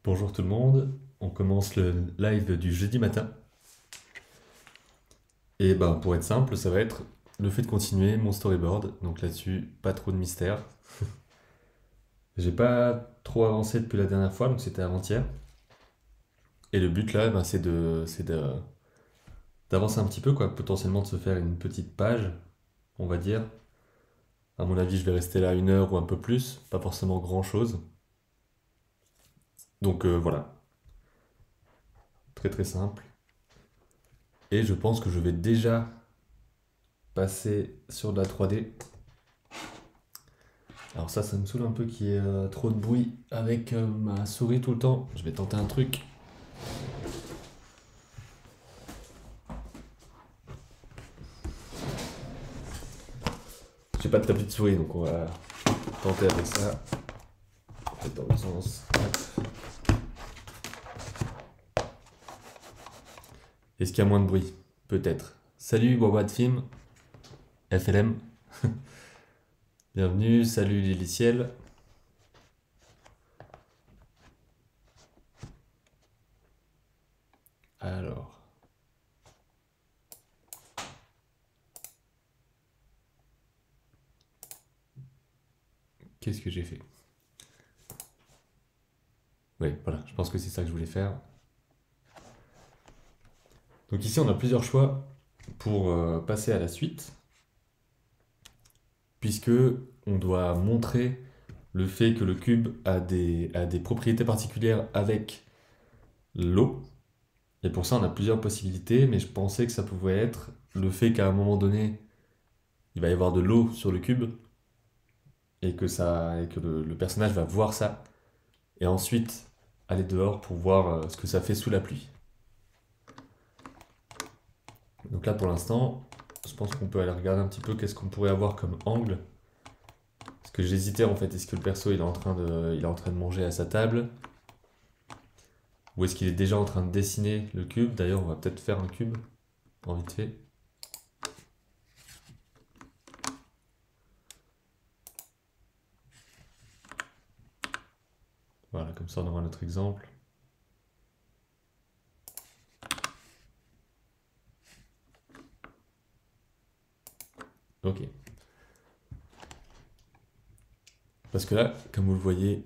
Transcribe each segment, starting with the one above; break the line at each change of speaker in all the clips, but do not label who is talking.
Bonjour tout le monde, on commence le live du jeudi matin. Et ben pour être simple, ça va être le fait de continuer mon storyboard. Donc là-dessus, pas trop de mystère. J'ai pas trop avancé depuis la dernière fois, donc c'était avant-hier. Et le but là, ben, d'avancer un petit peu, quoi. Potentiellement de se faire une petite page, on va dire. À mon avis, je vais rester là 1 heure ou un peu plus, pas forcément grand-chose. Donc voilà, très très simple. Et je pense que je vais déjà passer sur de la 3D. Alors ça me saoule un peu qu'il y ait trop de bruit avec ma souris tout le temps. Je vais tenter un truc. J'ai pas de tapis de souris, donc on va tenter avec ça. Peut-être dans le sens. Hop. Est-ce qu'il y a moins de bruit? Peut-être. Salut Boba de film, FLM. Bienvenue, salut Liliciel. Alors. Qu'est-ce que j'ai fait? Oui, voilà, je pense que c'est ça que je voulais faire. Donc ici, on a plusieurs choix pour passer à la suite, puisque on doit montrer le fait que le cube a des propriétés particulières avec l'eau. Et pour ça, on a plusieurs possibilités, mais je pensais que ça pouvait être le fait qu'à un moment donné, il va y avoir de l'eau sur le cube, et que le personnage va voir ça, et ensuite aller dehors pour voir ce que ça fait sous la pluie. Donc là, pour l'instant, je pense qu'on peut aller regarder un petit peu qu'est-ce qu'on pourrait avoir comme angle. Parce que j'hésitais en fait, est-ce que le perso il est en train de manger à sa table? Ou est-ce qu'il est déjà en train de dessiner le cube? D'ailleurs, on va peut-être faire un cube en vite fait. Voilà, comme ça on aura notre exemple. Ok. Parce que là, comme vous le voyez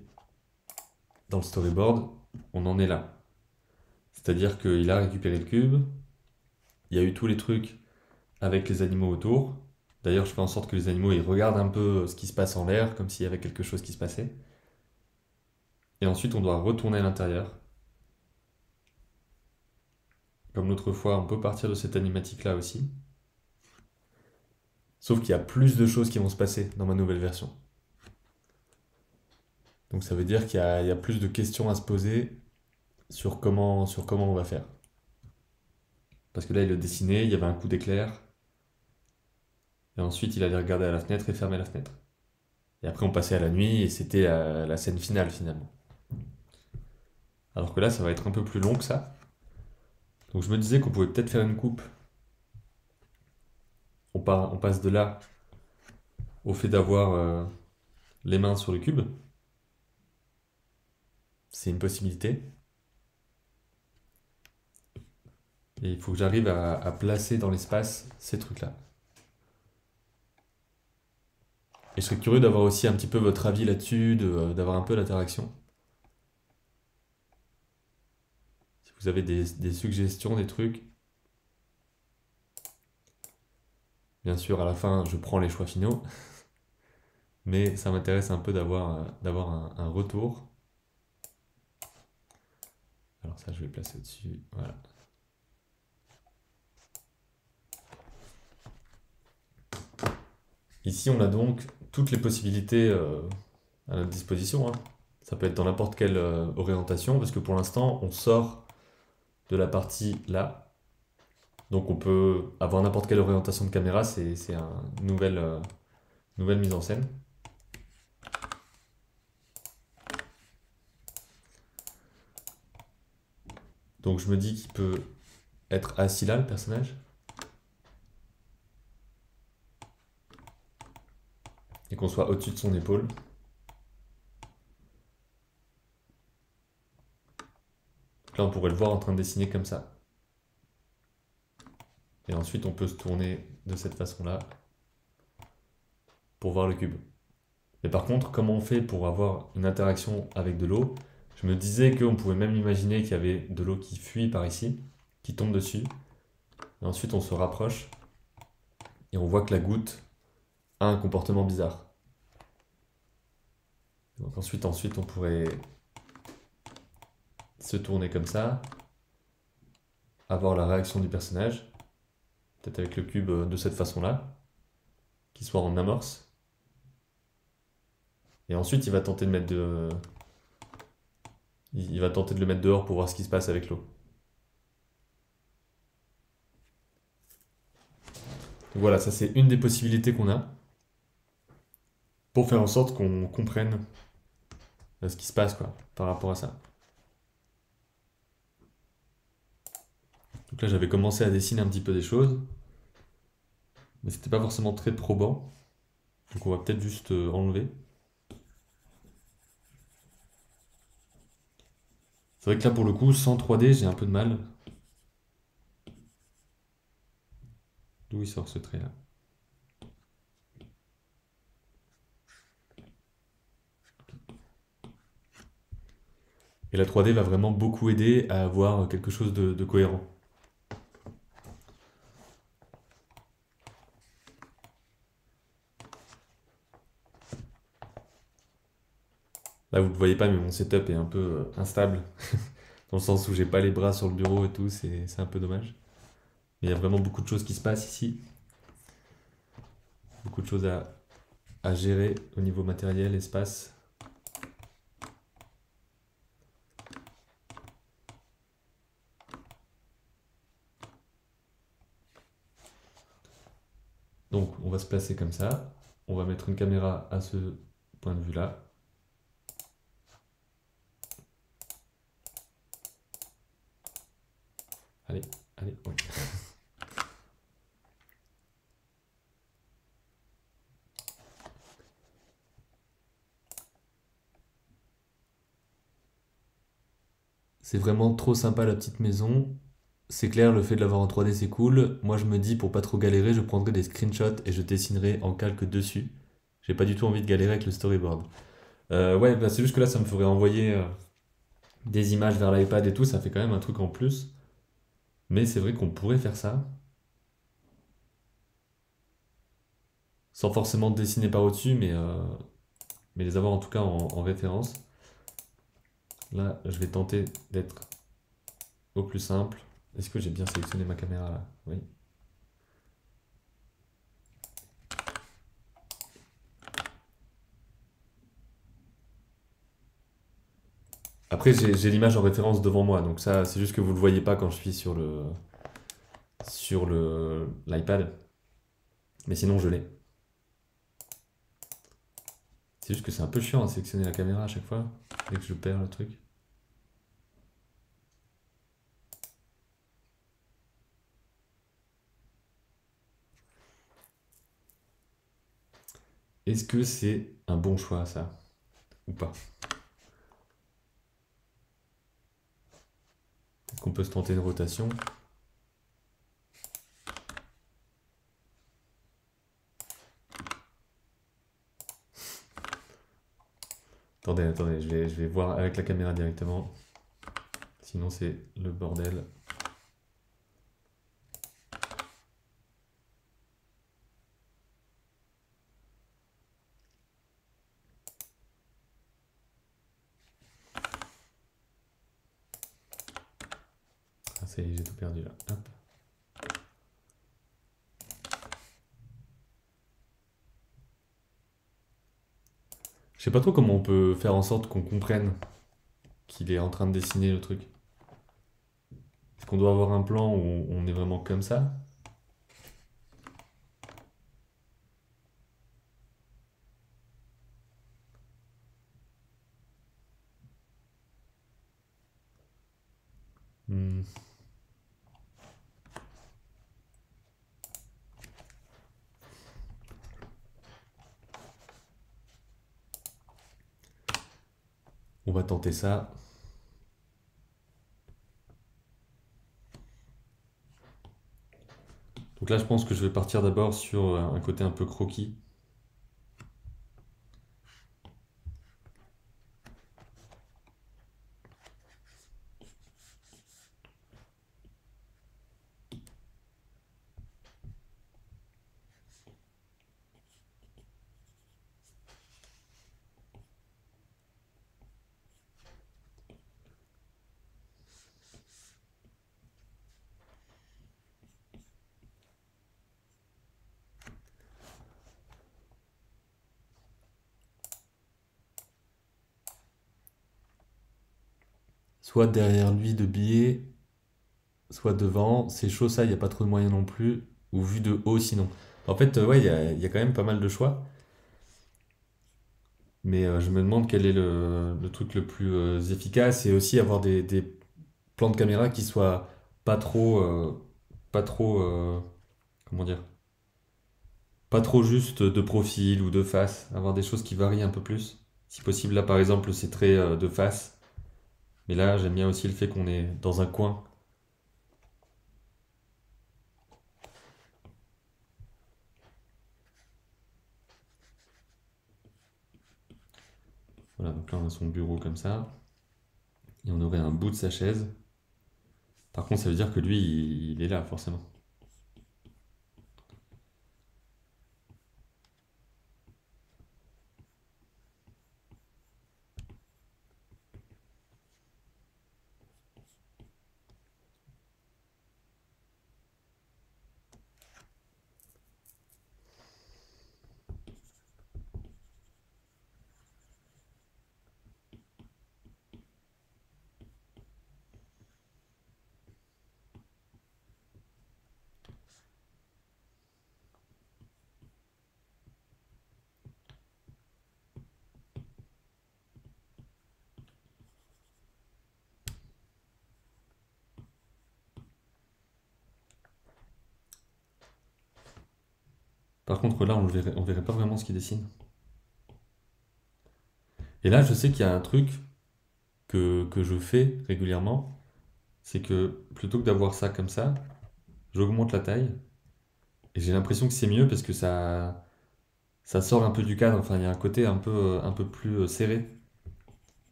dans le storyboard, on en est là. C'est-à-dire qu'il a récupéré le cube, il y a eu tous les trucs avec les animaux autour. D'ailleurs, je fais en sorte que les animaux ils regardent un peu ce qui se passe en l'air, comme s'il y avait quelque chose qui se passait. Et ensuite, on doit retourner à l'intérieur. Comme l'autre fois, on peut partir de cette animatique-là aussi. Sauf qu'il y a plus de choses qui vont se passer dans ma nouvelle version. Donc ça veut dire qu'il y a plus de questions à se poser sur comment on va faire. Parce que là, il le dessinait, il y avait un coup d'éclair, et ensuite il allait regarder à la fenêtre et fermer la fenêtre. Et après, on passait à la nuit, et c'était la scène finale finalement. Alors que là, ça va être un peu plus long que ça. Donc je me disais qu'on pouvait peut-être faire une coupe. On passe de là au fait d'avoir les mains sur le cube. C'est une possibilité. Et il faut que j'arrive à placer dans l'espace ces trucs-là. Et je serais curieux d'avoir aussi un petit peu votre avis là-dessus, d'avoir un peu l'interaction. Si vous avez des suggestions, des trucs. Bien sûr, à la fin, je prends les choix finaux. Mais ça m'intéresse un peu d'avoir un retour. Alors ça, je vais le placer au-dessus. Voilà. Ici, on a donc toutes les possibilités à notre disposition, hein. Ça peut être dans n'importe quelle orientation, parce que pour l'instant, on sort de la partie là. Donc on peut avoir n'importe quelle orientation de caméra, c'est une nouvelle mise en scène. Donc je me dis qu'il peut être assis là, le personnage. Et qu'on soit au-dessus de son épaule. Donc là, on pourrait le voir en train de dessiner comme ça. Et ensuite, on peut se tourner de cette façon-là pour voir le cube. Mais par contre, comment on fait pour avoir une interaction avec de l'eau? Je me disais qu'on pouvait même imaginer qu'il y avait de l'eau qui fuit par ici, qui tombe dessus. Et ensuite, on se rapproche et on voit que la goutte a un comportement bizarre. Donc ensuite, on pourrait se tourner comme ça, avoir la réaction du personnage, peut-être avec le cube de cette façon-là, qui soit en amorce. Et ensuite, il va tenter de le mettre dehors pour voir ce qui se passe avec l'eau. Voilà, ça c'est une des possibilités qu'on a pour faire en sorte qu'on comprenne ce qui se passe quoi, par rapport à ça. Donc là, j'avais commencé à dessiner un petit peu des choses, mais c'était pas forcément très probant. Donc on va peut-être juste enlever. C'est vrai que là, pour le coup, sans 3D, j'ai un peu de mal. D'où il sort ce trait là? Et la 3D va vraiment beaucoup aider à avoir quelque chose de cohérent. Là, vous ne le voyez pas, mais mon setup est un peu instable, dans le sens où j'ai pas les bras sur le bureau et tout, c'est un peu dommage. Mais il y a vraiment beaucoup de choses qui se passent ici, beaucoup de choses à gérer au niveau matériel, espace. Donc, on va se placer comme ça. On va mettre une caméra à ce point de vue-là. Allez, allez, oui. C'est vraiment trop sympa la petite maison. C'est clair, le fait de l'avoir en 3D, c'est cool. Moi, je me dis, pour pas trop galérer, je prendrai des screenshots et je dessinerai en calque dessus. J'ai pas du tout envie de galérer avec le storyboard. Ouais, bah, c'est juste que là, ça me ferait envoyer des images vers l'iPad et tout, ça fait quand même un truc en plus. Mais c'est vrai qu'on pourrait faire ça, sans forcément dessiner par au-dessus, mais les avoir en tout cas en référence. Là, je vais tenter d'être au plus simple. Est-ce que j'ai bien sélectionné ma caméra là? Oui. Après, j'ai l'image en référence devant moi, donc ça, c'est juste que vous le voyez pas quand je suis sur l'iPad. Mais sinon, je l'ai. C'est juste que c'est un peu chiant à sélectionner la caméra à chaque fois, dès que je perds le truc. Est-ce que c'est un bon choix ça? Ou pas? Est-ce qu'on peut se tenter une rotation? Attendez, attendez, je vais voir avec la caméra directement. Sinon, c'est le bordel. Ah, ça y est, j'ai tout perdu là. Hop. Je sais pas trop comment on peut faire en sorte qu'on comprenne qu'il est en train de dessiner le truc. Est-ce qu'on doit avoir un plan où on est vraiment comme ça? Hmm. On va tenter ça. Donc là, je pense que je vais partir d'abord sur un côté un peu croquis. Soit derrière lui de biais, soit devant. C'est chaud ça, il n'y a pas trop de moyens non plus. Ou vu de haut sinon. En fait, ouais, il y a quand même pas mal de choix. Mais je me demande quel est le truc le plus efficace et aussi avoir des plans de caméra qui soient pas trop, pas trop, comment dire, pas trop juste de profil ou de face. Avoir des choses qui varient un peu plus. Si possible, là par exemple, c'est très de face. Mais là, j'aime bien aussi le fait qu'on est dans un coin. Voilà, donc là on a son bureau comme ça. Et on aurait un bout de sa chaise. Par contre, ça veut dire que lui, il est là, forcément. Par contre, là, on verrait pas vraiment ce qu'il dessine. Et là, je sais qu'il y a un truc que je fais régulièrement, c'est que plutôt que d'avoir ça comme ça, j'augmente la taille. Et j'ai l'impression que c'est mieux parce que ça sort un peu du cadre. Enfin, il y a un côté un peu plus serré.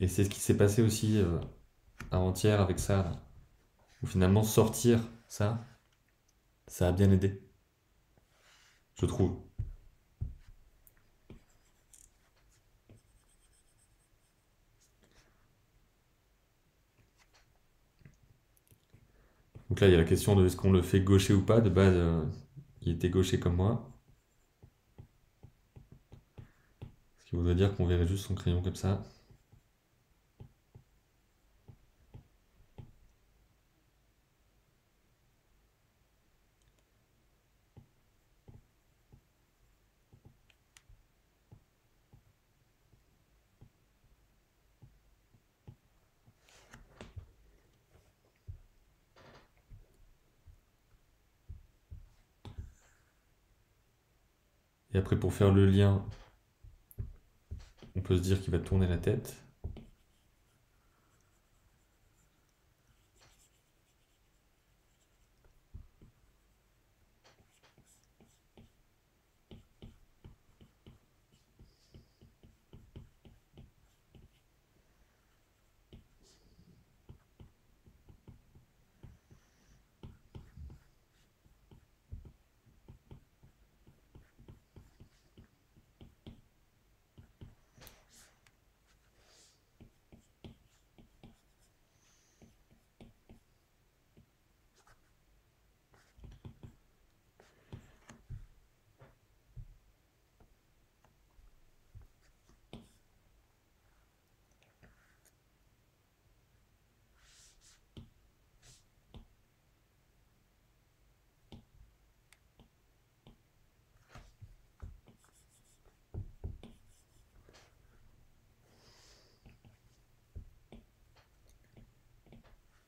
Et c'est ce qui s'est passé aussi avant-hier avec ça, là. Où finalement, sortir ça, ça a bien aidé, je trouve. Donc là, il y a la question de est-ce qu'on le fait gaucher ou pas. De base, il était gaucher comme moi. Ce qui voudrait dire qu'on verrait juste son crayon comme ça. Et après, pour faire le lien, on peut se dire qu'il va tourner la tête.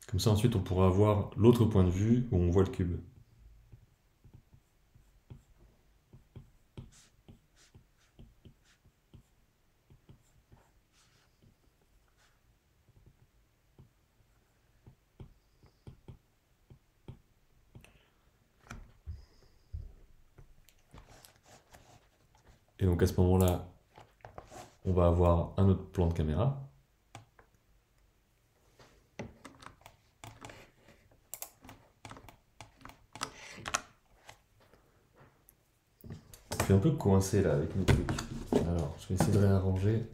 Comme ça, ensuite, on pourra avoir l'autre point de vue où on voit le cube. Et donc à ce moment-là, on va avoir un autre plan de caméra. Je suis un peu coincé là avec mes trucs. Alors, je vais essayer de réarranger.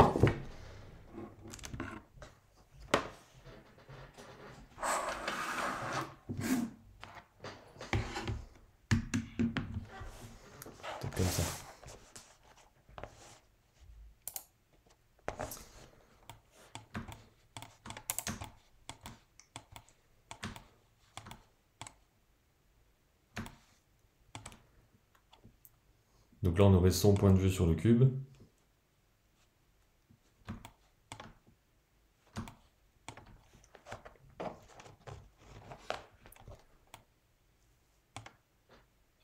Peut-être comme ça. Donc là, on aurait son point de vue sur le cube.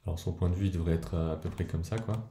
Alors son point de vue il devrait être à peu près comme ça, quoi.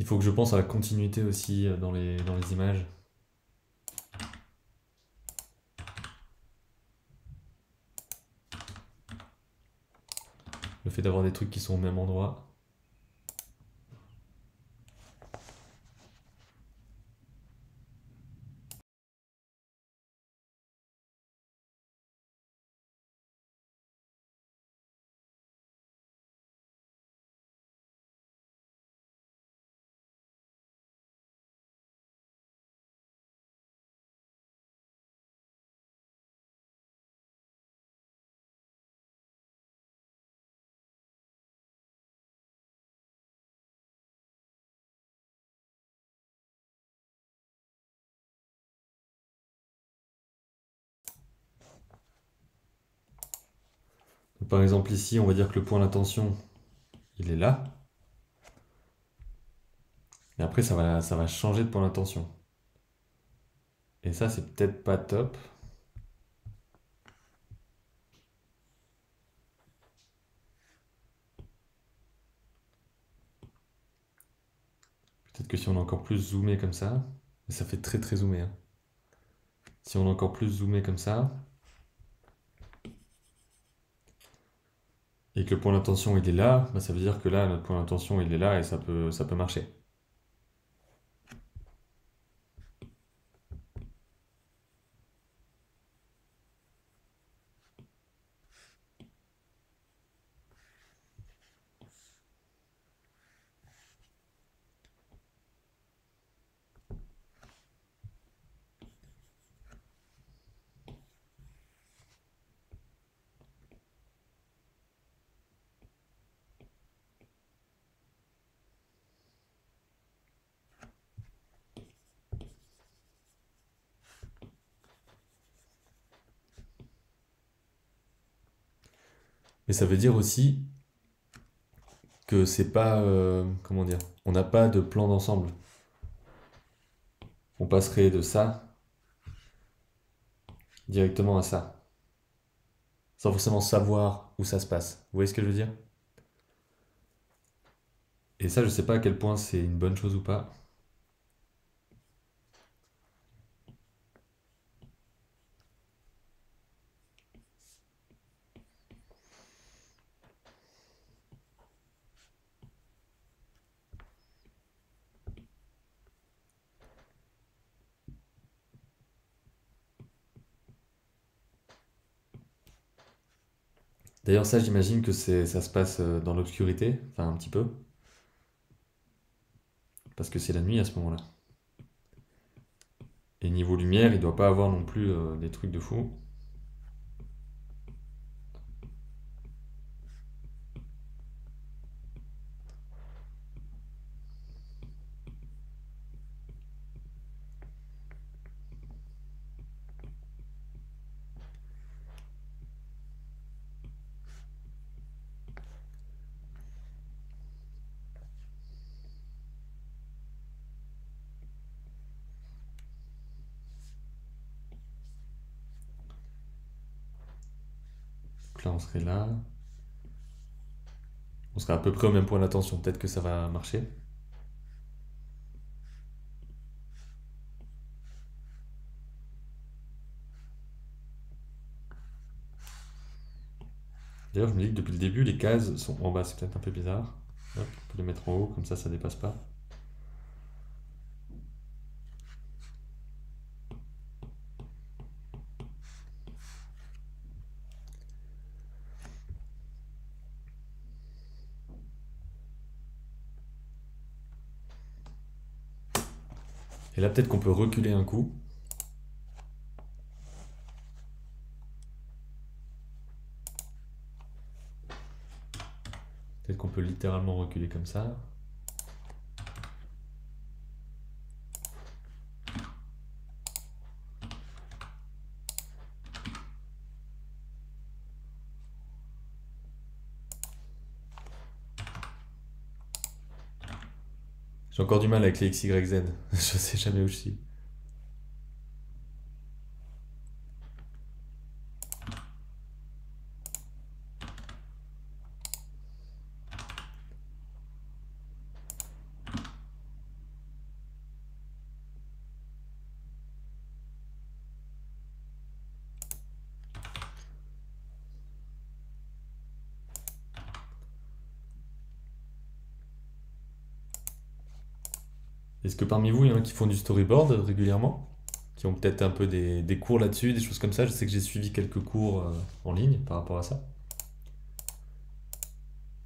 Il faut que je pense à la continuité aussi dans les images. Le fait d'avoir des trucs qui sont au même endroit. Donc, par exemple ici, on va dire que le point d'intention, il est là. Et après, ça va changer de point d'intention. Et ça, c'est peut-être pas top. Peut-être que si on est encore plus zoomé comme ça, mais ça fait très très zoomé, hein. Si on est encore plus zoomé comme ça, et que le point d'intention il est là, bah, ça veut dire que là, notre point d'intention il est là et ça peut marcher. Mais ça veut dire aussi que c'est pas, comment dire, on n'a pas de plan d'ensemble. On passerait de ça directement à ça, sans forcément savoir où ça se passe. Vous voyez ce que je veux dire? Et ça, je sais pas à quel point c'est une bonne chose ou pas. D'ailleurs, ça, j'imagine que ça se passe dans l'obscurité, enfin un petit peu, parce que c'est la nuit à ce moment-là. Et niveau lumière, il doit pas avoir non plus des trucs de fou. Donc là, on serait là. On serait à peu près au même point d'attention. Peut-être que ça va marcher. D'ailleurs, je me dis que depuis le début, les cases sont en bas. C'est peut-être un peu bizarre. Hop, on peut les mettre en haut, comme ça dépasse pas. Et là, peut-être qu'on peut reculer un coup. Peut-être qu'on peut littéralement reculer comme ça. J'ai encore du mal avec les XYZ. Je sais jamais où je suis. Est-ce que parmi vous, il y en a qui font du storyboard régulièrement? Qui ont peut-être un peu des cours là-dessus, des choses comme ça? Je sais que j'ai suivi quelques cours en ligne par rapport à ça.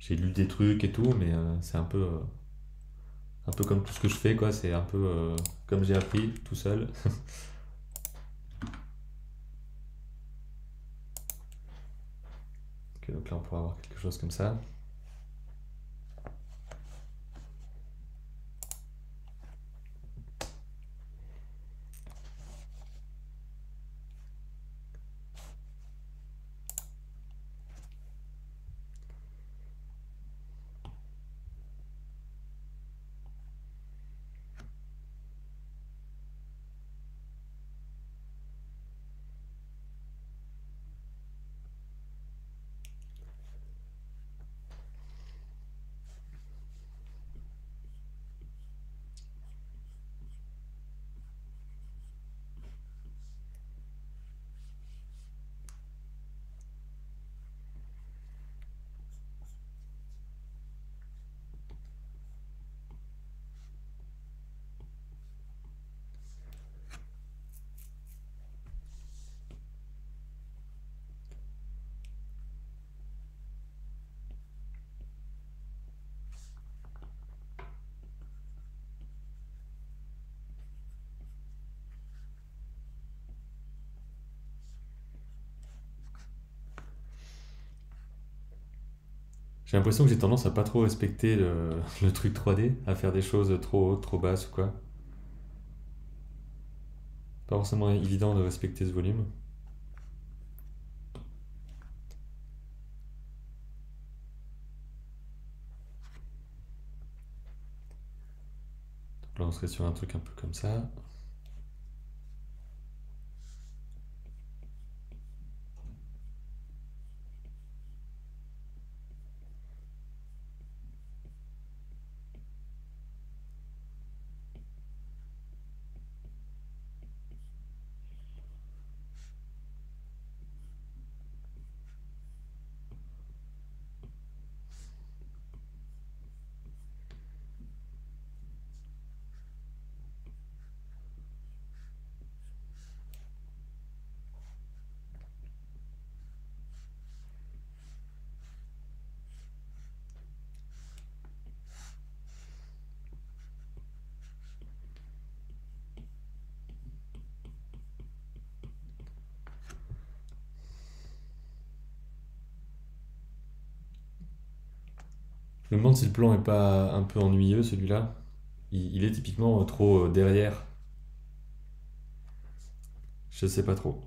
J'ai lu des trucs et tout, mais c'est un peu comme tout ce que je fais, quoi. C'est un peu comme j'ai appris tout seul. Ok, donc là, on pourra avoir quelque chose comme ça. J'ai l'impression que j'ai tendance à pas trop respecter le truc 3D, à faire des choses trop hautes, trop basses ou quoi. Pas forcément évident de respecter ce volume. Donc là, on serait sur un truc un peu comme ça. Je me demande si le plan est pas un peu ennuyeux celui-là. Il est typiquement trop derrière. Je sais pas trop.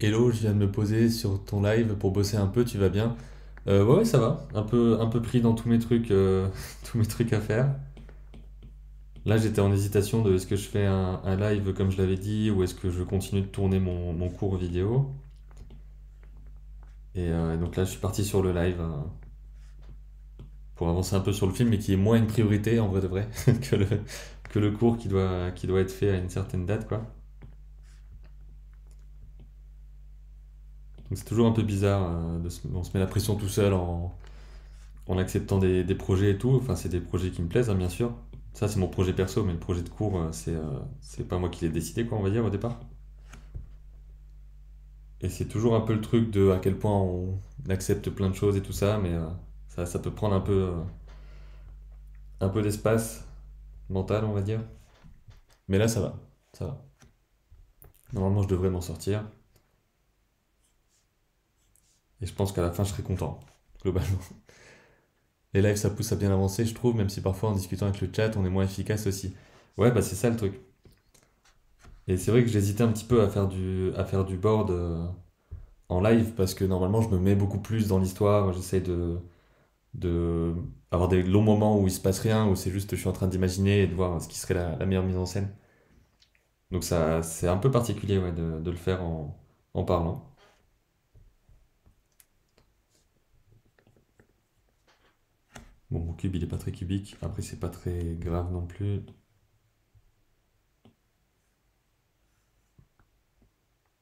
Hello, je viens de me poser sur ton live pour bosser un peu, tu vas bien? Ouais, ouais, ça va. Un peu pris dans tous mes trucs, tous mes trucs à faire. Là, j'étais en hésitation de est-ce que je fais un live comme je l'avais dit ou est-ce que je continue de tourner mon cours vidéo. Et donc là, je suis parti sur le live pour avancer un peu sur le film, mais qui est moins une priorité en vrai de vrai que le cours qui doit être fait à une certaine date, quoi. Donc c'est toujours un peu bizarre, on se met la pression tout seul en acceptant des projets et tout. Enfin, c'est des projets qui me plaisent, hein, bien sûr. Ça, c'est mon projet perso, mais le projet de cours, c'est pas moi qui l'ai décidé, quoi, on va dire, au départ. Et c'est toujours un peu le truc de à quel point on accepte plein de choses et tout ça, mais ça peut prendre un peu d'espace mental, on va dire. Mais là, ça va. Ça va. Normalement, je devrais m'en sortir. Et je pense qu'à la fin, je serai content, globalement. Les lives, ça pousse à bien avancer, je trouve, même si parfois, en discutant avec le chat, on est moins efficace aussi. Ouais, bah c'est ça le truc. Et c'est vrai que j'hésitais un petit peu à faire du board en live parce que normalement je me mets beaucoup plus dans l'histoire, j'essaie de avoir des longs moments où il se passe rien, où c'est juste je suis en train d'imaginer et de voir ce qui serait la meilleure mise en scène. Donc ça c'est un peu particulier ouais, de le faire en parlant. Bon, mon cube il est pas très cubique, après c'est pas très grave non plus.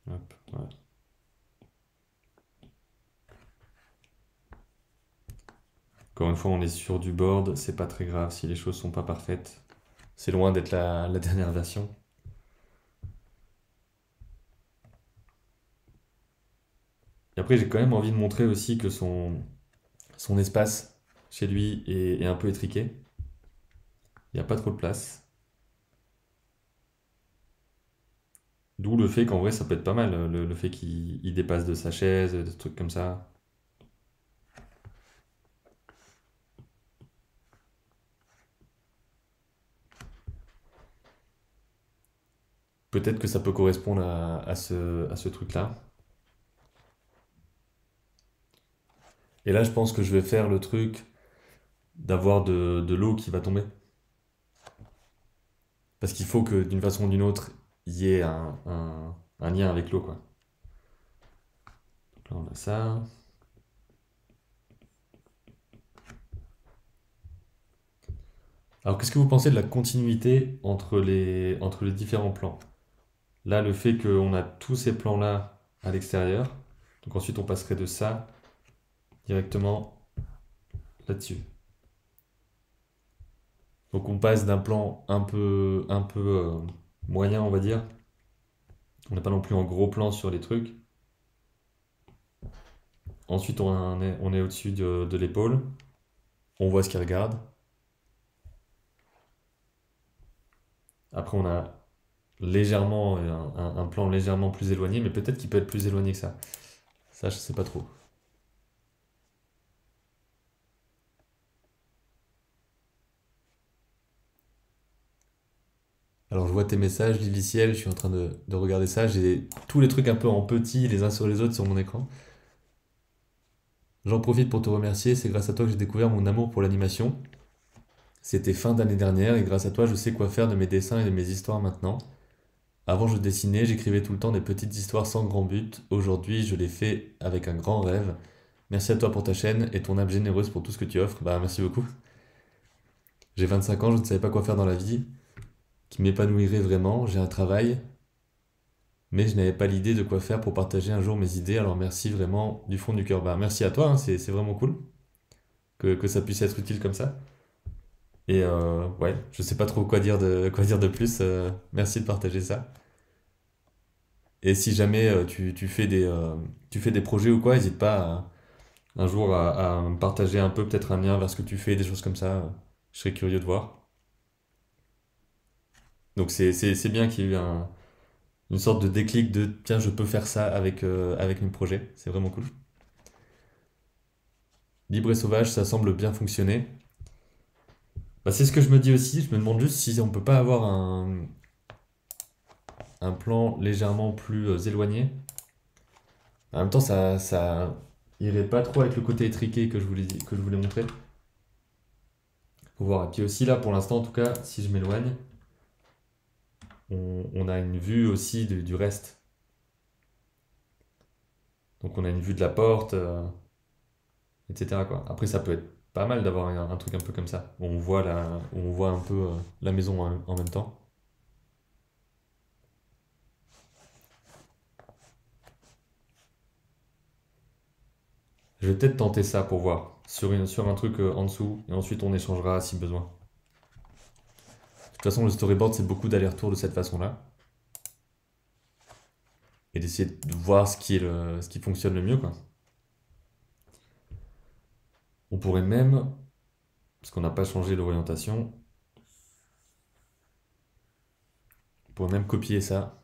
Hop, ouais. Encore une fois, on est sur du board, c'est pas très grave si les choses sont pas parfaites. C'est loin d'être la dernière version. Et après, j'ai quand même envie de montrer aussi que son espace chez lui est un peu étriqué. Il n'y a pas trop de place. D'où le fait qu'en vrai, ça peut être pas mal, le fait qu'il dépasse de sa chaise, des trucs comme ça. Peut-être que ça peut correspondre à ce truc-là. Et là, je pense que je vais faire le truc d'avoir de l'eau qui va tomber. Parce qu'il faut que d'une façon ou d'une autre, il y ait un lien avec l'eau, quoi. Donc là, on a ça. Alors, qu'est-ce que vous pensez de la continuité entre les différents plans? Là, le fait qu'on a tous ces plans-là à l'extérieur, donc ensuite on passerait de ça directement là-dessus. Donc on passe d'un plan un peu moyen, on va dire. On n'est pas non plus en gros plan sur les trucs. Ensuite, on est au-dessus de l'épaule. On voit ce qu'il regarde. Après, on a légèrement un plan légèrement plus éloigné, mais peut-être qu'il peut être plus éloigné que ça. Ça, je sais pas trop. Alors, je vois tes messages, Liliciel, je suis en train de regarder ça. J'ai tous les trucs un peu en petit, les uns sur les autres sur mon écran. J'en profite pour te remercier, c'est grâce à toi que j'ai découvert mon amour pour l'animation. C'était fin d'année dernière et grâce à toi, je sais quoi faire de mes dessins et de mes histoires maintenant. Avant, je dessinais, j'écrivais tout le temps des petites histoires sans grand but. Aujourd'hui, je les fais avec un grand rêve. Merci à toi pour ta chaîne et ton âme généreuse pour tout ce que tu offres. Bah, merci beaucoup. J'ai 25 ans, je ne savais pas quoi faire dans la vie, qui m'épanouirait vraiment. J'ai un travail, mais je n'avais pas l'idée de quoi faire pour partager un jour mes idées. Alors merci vraiment du fond du cœur. Bah, merci à toi, hein, c'est vraiment cool que ça puisse être utile comme ça. Et ouais, je sais pas trop quoi dire de plus. Merci de partager ça. Et si jamais tu fais des projets ou quoi, n'hésite pas un jour à me partager un peu, peut-être un lien vers ce que tu fais, des choses comme ça. Je serais curieux de voir. Donc c'est bien qu'il y ait eu une sorte de déclic de tiens, je peux faire ça avec mes projets. C'est vraiment cool. Libre et sauvage, ça semble bien fonctionner. Bah, c'est ce que je me dis aussi. Je me demande juste si on peut pas avoir un plan légèrement plus éloigné. En même temps, ça irait pas trop avec le côté étriqué que je voulais montrer. Faut voir. Et puis aussi là, pour l'instant, en tout cas, si je m'éloigne, on a une vue aussi du reste. Donc on a une vue de la porte, etc., quoi. Après, ça peut être pas mal d'avoir un truc un peu comme ça, où on voit un peu la maison en même temps. Je vais peut-être tenter ça pour voir, sur un truc en dessous, et ensuite on échangera si besoin. De toute façon, le storyboard, c'est beaucoup d'allers-retours de cette façon-là, et d'essayer de voir ce qui fonctionne le mieux, quoi. On pourrait même, parce qu'on n'a pas changé l'orientation, on pourrait même copier ça,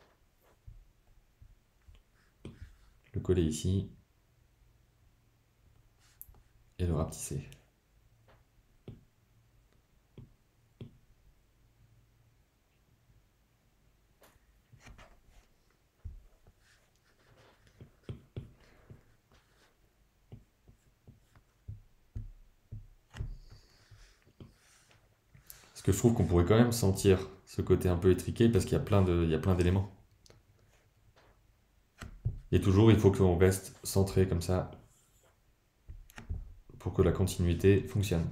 le coller ici, et le rapetisser. Parce que je trouve qu'on pourrait quand même sentir ce côté un peu étriqué, parce il y a plein d'éléments. Et toujours, il faut qu'on reste centré comme ça, pour que la continuité fonctionne.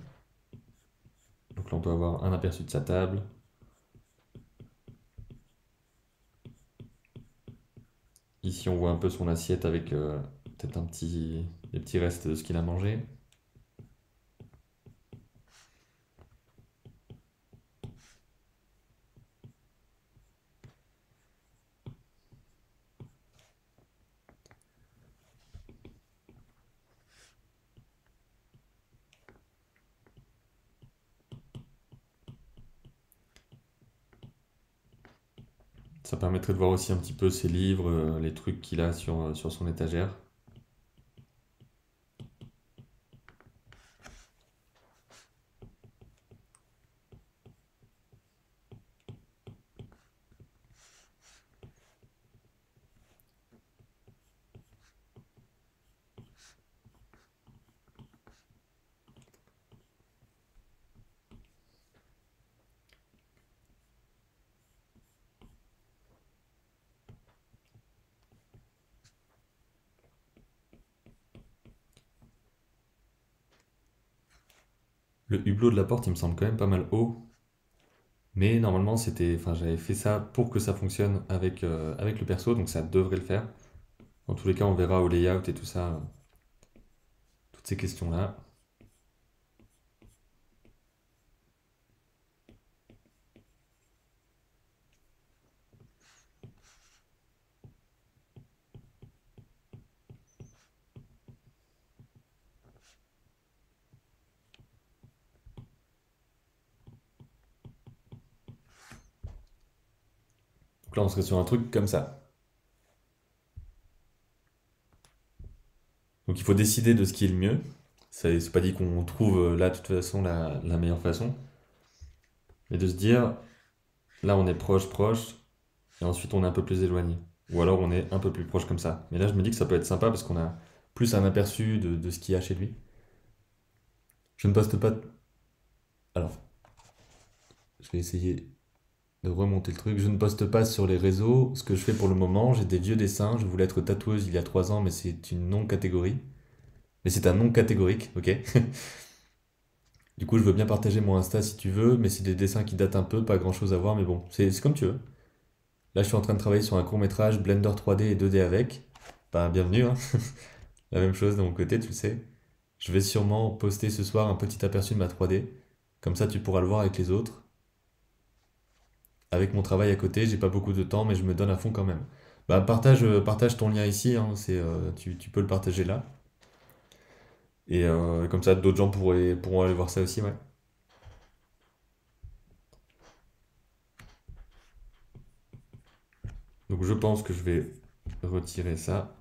Donc là, on peut avoir un aperçu de sa table. Ici, on voit un peu son assiette avec peut-être des petits restes de ce qu'il a mangé. Ça permettrait de voir aussi un petit peu ses livres, les trucs qu'il a sur son étagère. Le hublot de la porte, il me semble quand même pas mal haut. Mais normalement, enfin, j'avais fait ça pour que ça fonctionne avec le perso, donc ça devrait le faire. Dans tous les cas, on verra au layout et tout ça, toutes ces questions-là. Donc là, on serait sur un truc comme ça. Donc il faut décider de ce qui est le mieux. C'est pas dit qu'on trouve là, de toute façon, la meilleure façon. Mais de se dire, là, on est proche, proche, et ensuite on est un peu plus éloigné. Ou alors on est un peu plus proche comme ça. Mais là, je me dis que ça peut être sympa parce qu'on a plus un aperçu de ce qu'il y a chez lui. Je ne poste pas. Alors, je vais essayer de remonter le truc. Je ne poste pas sur les réseaux. Ce que je fais pour le moment, j'ai des vieux dessins. Je voulais être tatoueuse il y a 3 ans, mais c'est une non-catégorie. Mais c'est un non catégorique, ok? Du coup, je veux bien partager mon Insta si tu veux, mais c'est des dessins qui datent un peu, pas grand-chose à voir, mais bon, c'est comme tu veux. Là, je suis en train de travailler sur un court-métrage Blender 3D et 2D avec. Bah, bienvenue, hein. La même chose de mon côté, tu le sais. Je vais sûrement poster ce soir un petit aperçu de ma 3D. Comme ça, tu pourras le voir avec les autres. Avec mon travail à côté, j'ai pas beaucoup de temps, mais je me donne à fond quand même. Bah, partage ton lien ici, hein, tu peux le partager là. Et comme ça, d'autres gens pourront aller voir ça aussi, ouais. Donc je pense que je vais retirer ça.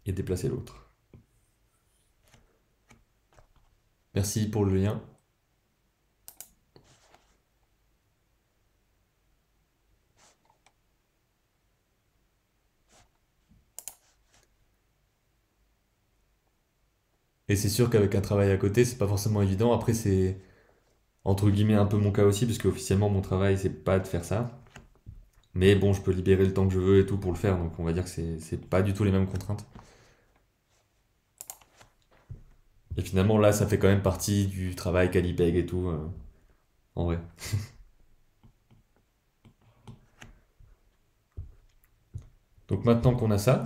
et déplacer l'autre. Merci pour le lien. Et c'est sûr qu'avec un travail à côté, c'est pas forcément évident. Après, c'est entre guillemets un peu mon cas aussi, parce qu'officiellement, mon travail, c'est pas de faire ça. Mais bon, je peux libérer le temps que je veux et tout pour le faire, donc on va dire que c'est pas du tout les mêmes contraintes. Et finalement, là, ça fait quand même partie du travail Calipeg et tout, en vrai. Donc maintenant qu'on a ça,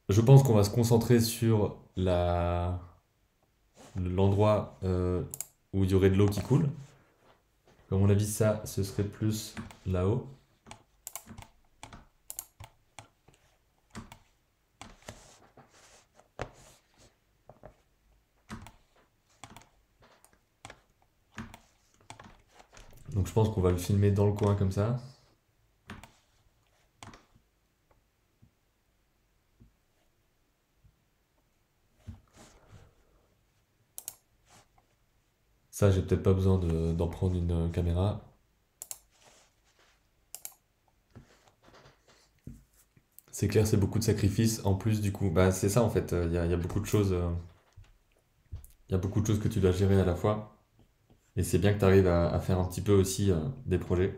je pense qu'on va se concentrer sur l'endroit où il y aurait de l'eau qui coule. À mon avis, ça, ce serait plus là-haut. Donc je pense qu'on va le filmer dans le coin comme ça. Ça, j'ai peut-être pas besoin d'en prendre une caméra. C'est clair, c'est beaucoup de sacrifices. En plus, du coup, bah, c'est ça en fait. Il y a beaucoup de choses. Il y a beaucoup de choses que tu dois gérer à la fois. Et c'est bien que tu arrives à faire un petit peu aussi des projets.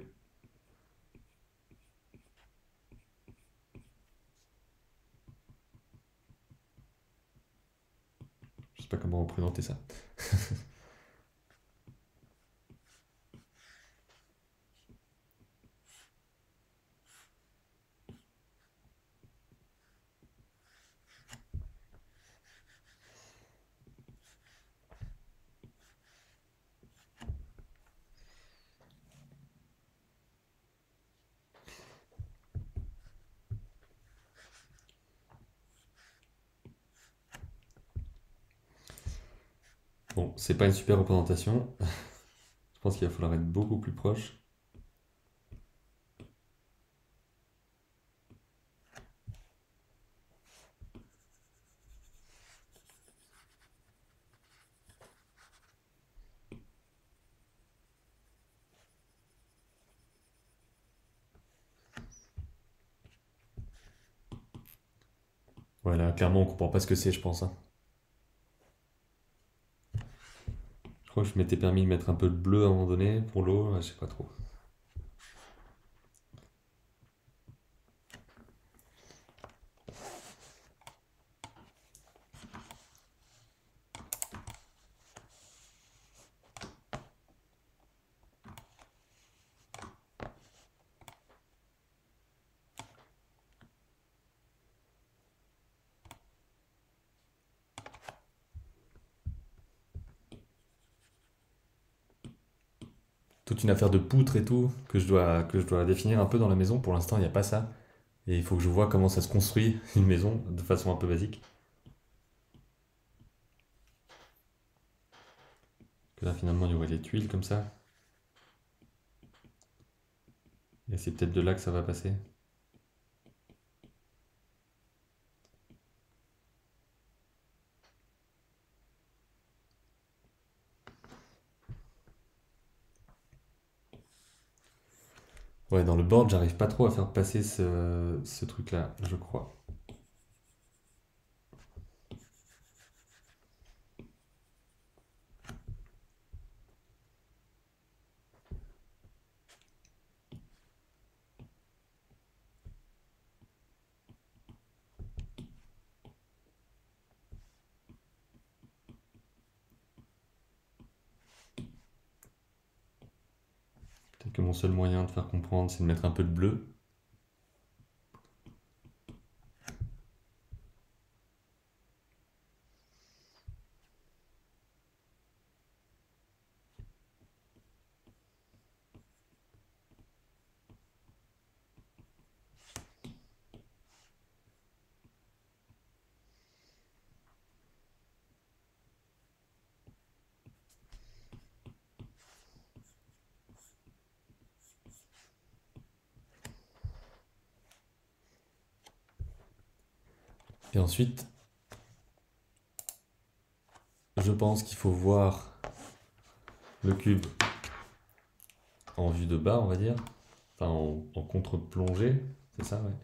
Je sais pas comment représenter ça. Bon, c'est pas une super représentation. Je pense qu'il va falloir être beaucoup plus proche. Voilà, clairement, on comprend pas ce que c'est, je pense, hein. Je crois que je m'étais permis de mettre un peu de bleu à un moment donné pour l'eau, je sais pas trop. Toute une affaire de poutres et tout que je dois définir un peu dans la maison. Pour l'instant, il n'y a pas ça. Et il faut que je vois comment ça se construit une maison de façon un peu basique. Que là, finalement, il y aurait des tuiles comme ça. Et c'est peut-être de là que ça va passer. Ouais, dans le board, j'arrive pas trop à faire passer ce truc-là, je crois. Peut-être que mon seul moyen de faire comprendre, c'est de mettre un peu de bleu. Et ensuite, je pense qu'il faut voir le cube en vue de bas, on va dire. Enfin, en contre-plongée, c'est ça, ouais.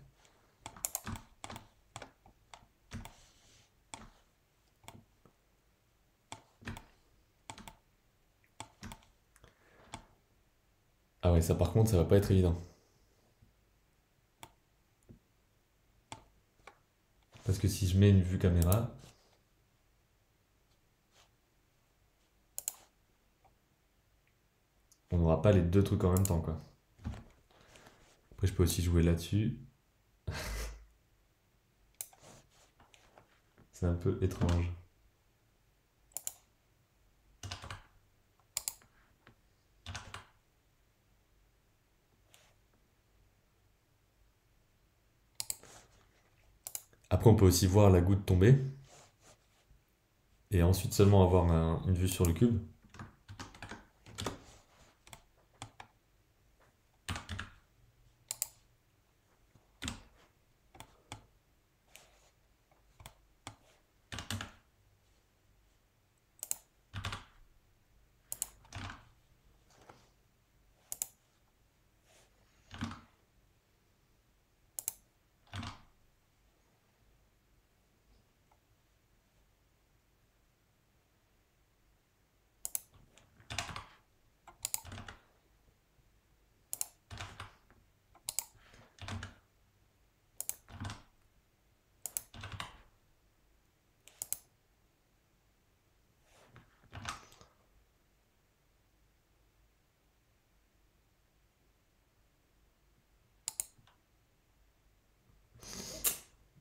Ah ouais, ça par contre, ça va pas être évident. Parce que si je mets une vue caméra, on n'aura pas les deux trucs en même temps, quoi. Après, je peux aussi jouer là-dessus. C'est un peu étrange. Après, on peut aussi voir la goutte tomber. Et ensuite seulement avoir une vue sur le cube.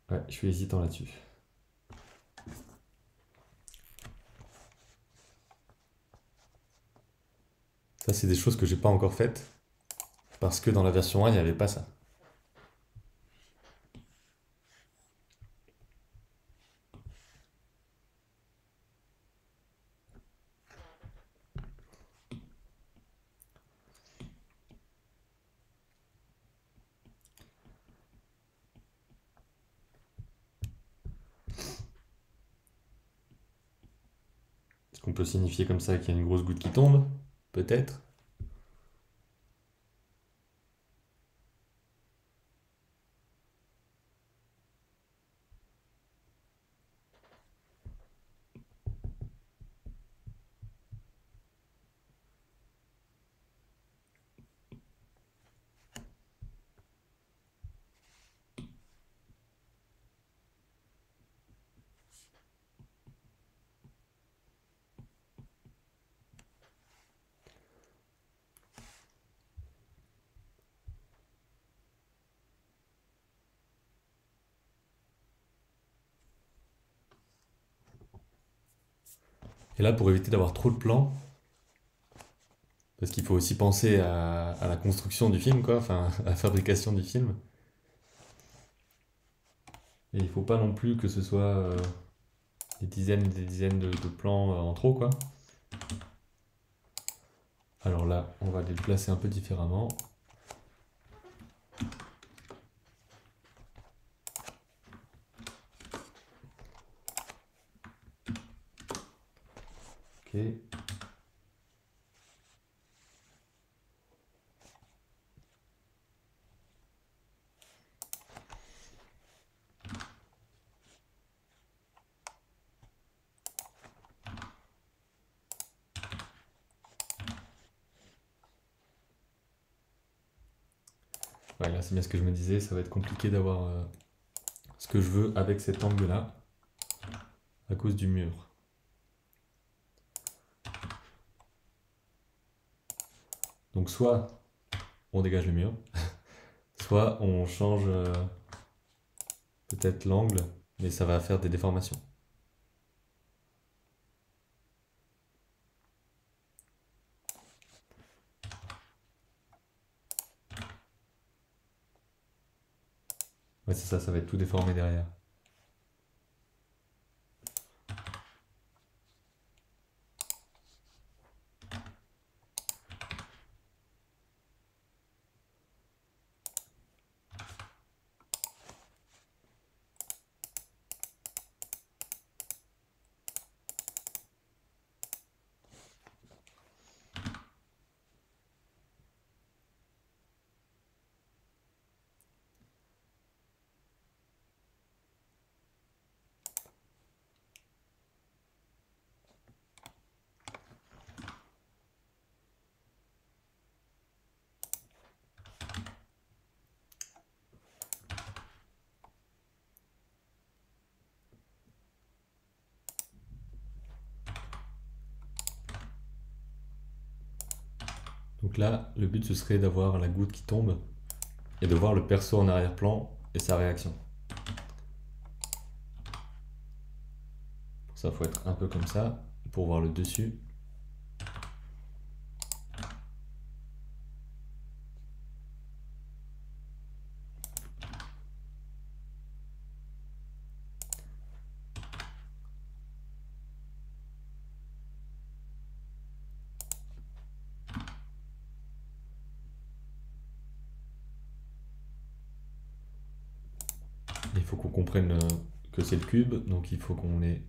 Ouais, je suis hésitant là-dessus. Ça, c'est des choses que j'ai pas encore faites. Parce que dans la version 1, il n'y avait pas ça. Est-ce qu'on peut signifier comme ça qu'il y a une grosse goutte qui tombe? Peut-être. Et là, pour éviter d'avoir trop de plans, parce qu'il faut aussi penser à la construction du film, quoi, enfin, à la fabrication du film. Et il faut pas non plus que ce soit des dizaines et des dizaines de plans en trop, quoi. Alors là, on va les placer un peu différemment. Ok. Ouais, là, c'est bien ce que je me disais, ça va être compliqué d'avoir ce que je veux avec cet angle-là, à cause du mur. Donc soit on dégage le mur, soit on change peut-être l'angle, mais ça va faire des déformations. Ouais, c'est ça, ça va être tout déformé derrière. Donc là, le but ce serait d'avoir la goutte qui tombe et de voir le perso en arrière-plan et sa réaction. Pour ça, il faut être un peu comme ça pour voir le dessus. Il faut qu'on comprenne que c'est le cube, donc il faut qu'on ait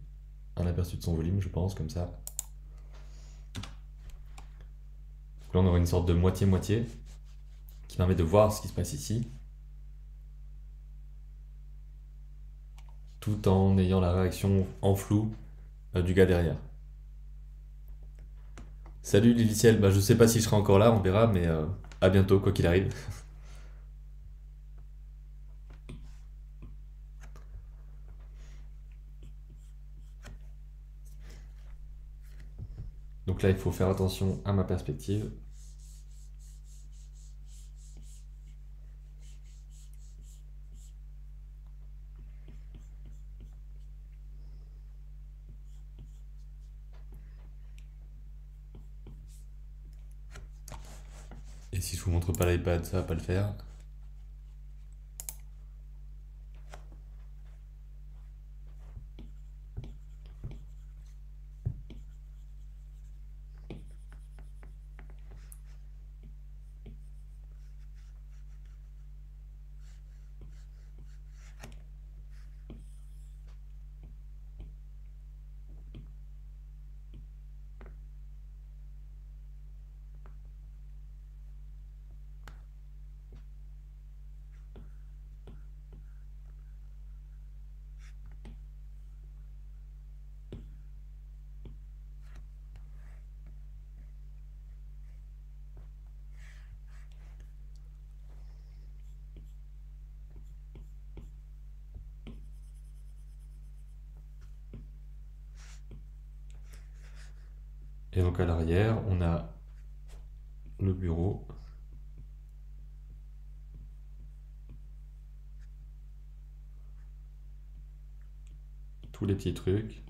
un aperçu de son volume, je pense, comme ça. Donc là, on aura une sorte de moitié-moitié qui permet de voir ce qui se passe ici, tout en ayant la réaction en flou du gars derrière. Salut Liliciel, bah, je sais pas si je serai encore là, on verra, mais à bientôt, quoi qu'il arrive. Donc là, il faut faire attention à ma perspective. Et si je vous montre pas l'iPad, ça va pas le faire. Et donc à l'arrière, on a le bureau. Tous les petits trucs.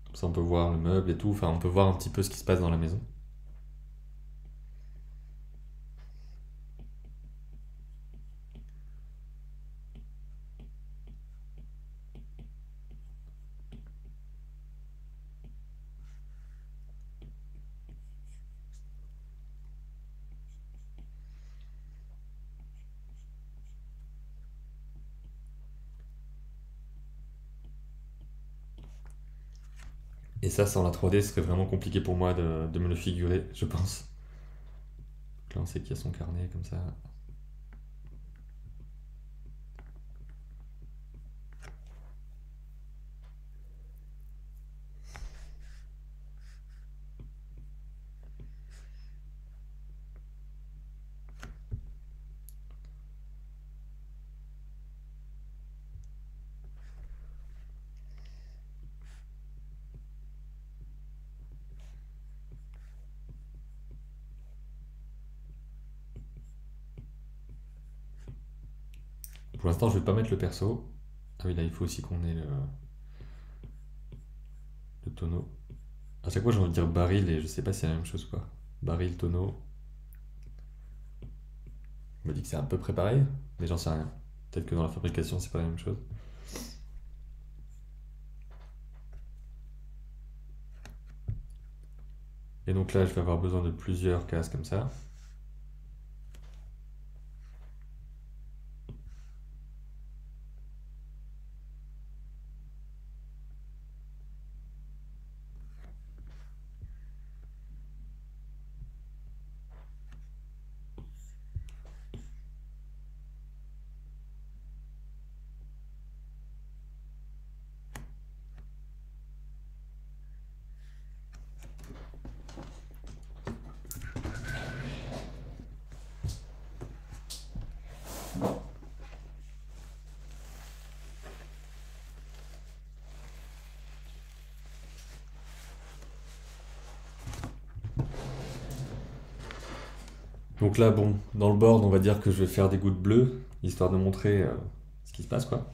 Comme ça, on peut voir le meuble et tout. Enfin, on peut voir un petit peu ce qui se passe dans la maison. Et ça, sans la 3D, ce serait vraiment compliqué pour moi de me le figurer, je pense. Donc là, on sait qu'il y a son carnet, comme ça. Pour l'instant, je vais pas mettre le perso. Ah oui, là, il faut aussi qu'on ait le tonneau. À chaque fois, j'ai envie de dire baril et je sais pas si c'est la même chose ou pas. Baril, tonneau. On me dit que c'est un peu préparé, mais j'en sais rien. Peut-être que dans la fabrication, c'est pas la même chose. Et donc là, je vais avoir besoin de plusieurs cases comme ça. Donc là, bon, dans le board, on va dire que je vais faire des gouttes bleues, histoire de montrer ce qui se passe, quoi.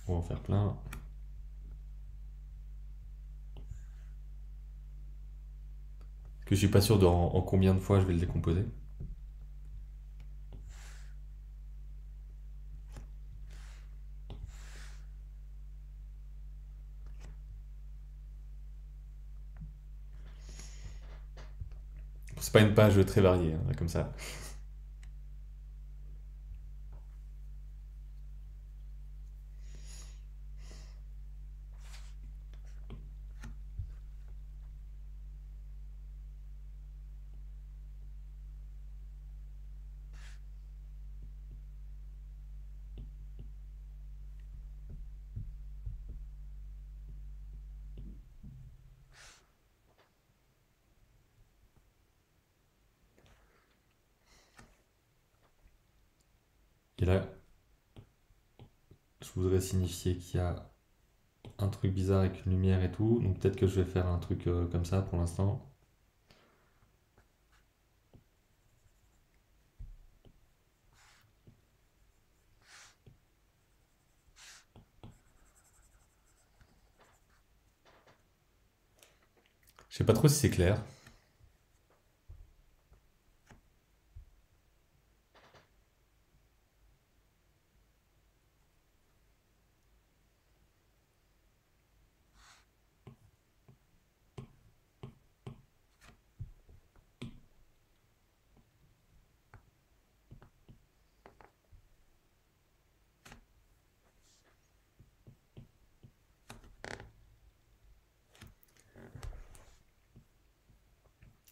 On va en faire plein. Parce que je suis pas sûr en combien de fois je vais le décomposer. C'est pas une page très variée, hein, comme ça. Et là, je voudrais signifier qu'il y a un truc bizarre avec une lumière et tout. Donc peut-être que je vais faire un truc comme ça pour l'instant. Je sais pas trop si c'est clair.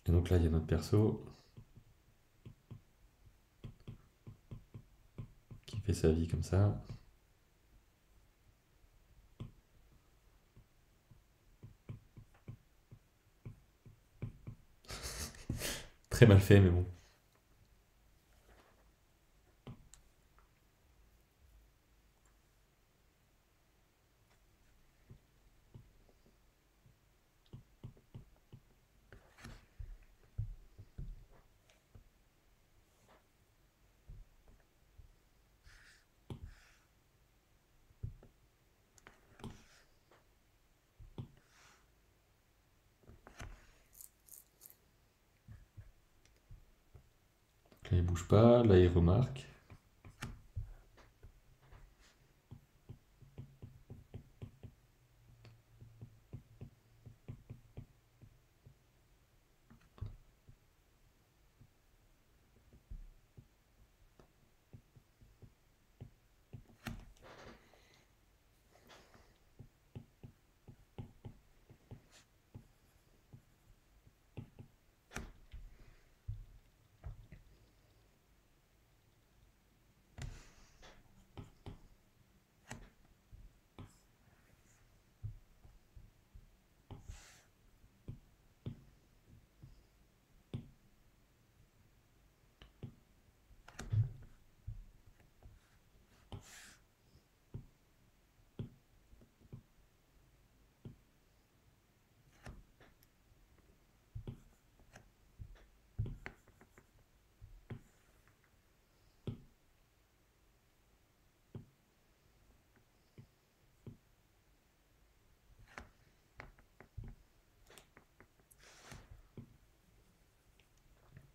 Et donc là, il y a notre perso qui fait sa vie comme ça. Très mal fait, mais bon. Là, il bouge pas. Là, il remarque.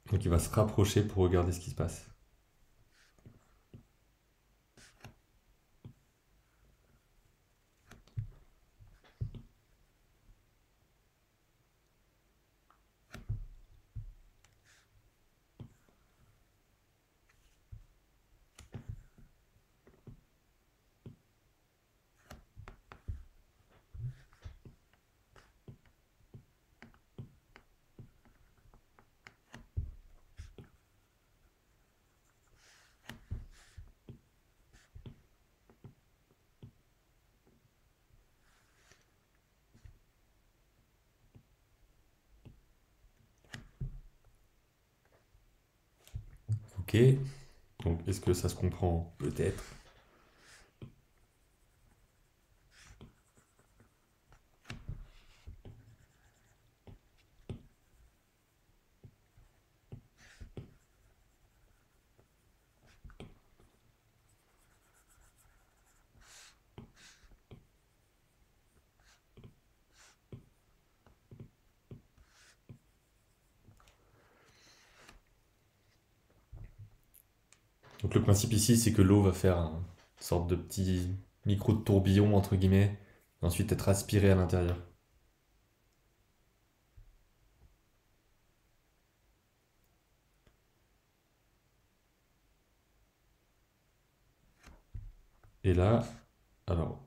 Donc il va se rapprocher pour regarder ce qui se passe. Ok. Donc, est-ce que ça se comprend? Peut-être. Donc, le principe ici, c'est que l'eau va faire une sorte de petit micro de tourbillon, entre guillemets, et ensuite être aspirée à l'intérieur. Et là, alors,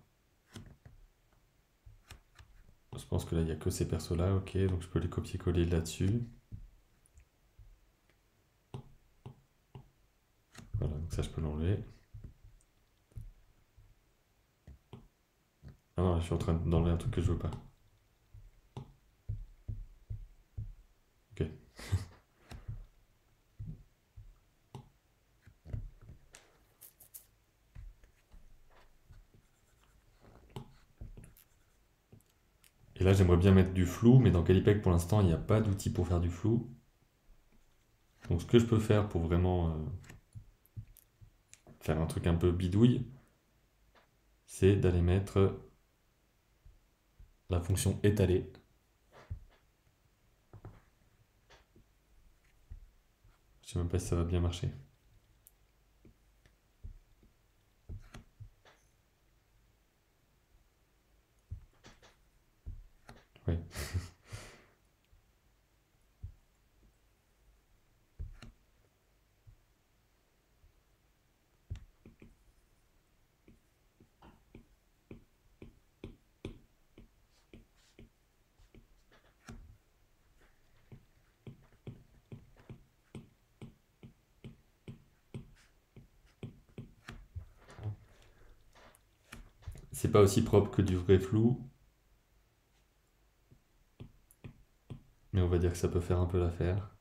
je pense que là, il n'y a que ces persos-là, ok, donc je peux les copier-coller là-dessus. Voilà, donc ça, je peux l'enlever. Ah non, là, je suis en train d'enlever un truc que je veux pas. Ok. Et là, j'aimerais bien mettre du flou, mais dans Calipec, pour l'instant, il n'y a pas d'outil pour faire du flou. Donc, ce que je peux faire pour vraiment faire un truc un peu bidouille, c'est d'aller mettre la fonction étaler. Je sais même pas si ça va bien marcher. Ouais. C'est pas aussi propre que du vrai flou, mais on va dire que ça peut faire un peu l'affaire.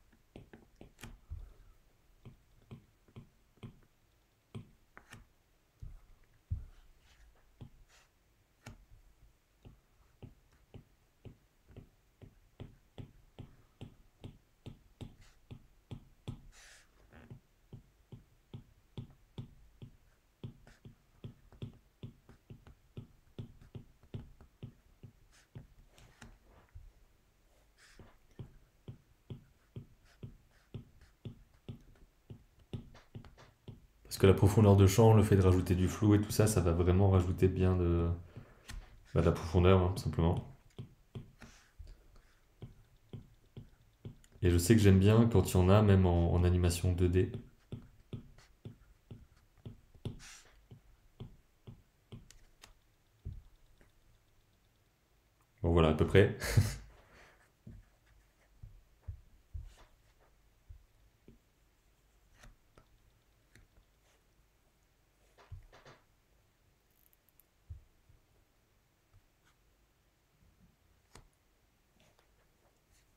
Parce que la profondeur de champ, le fait de rajouter du flou et tout ça, ça va vraiment rajouter bien de la profondeur, hein, tout simplement. Et je sais que j'aime bien quand il y en a, même en animation 2D. Bon voilà, à peu près.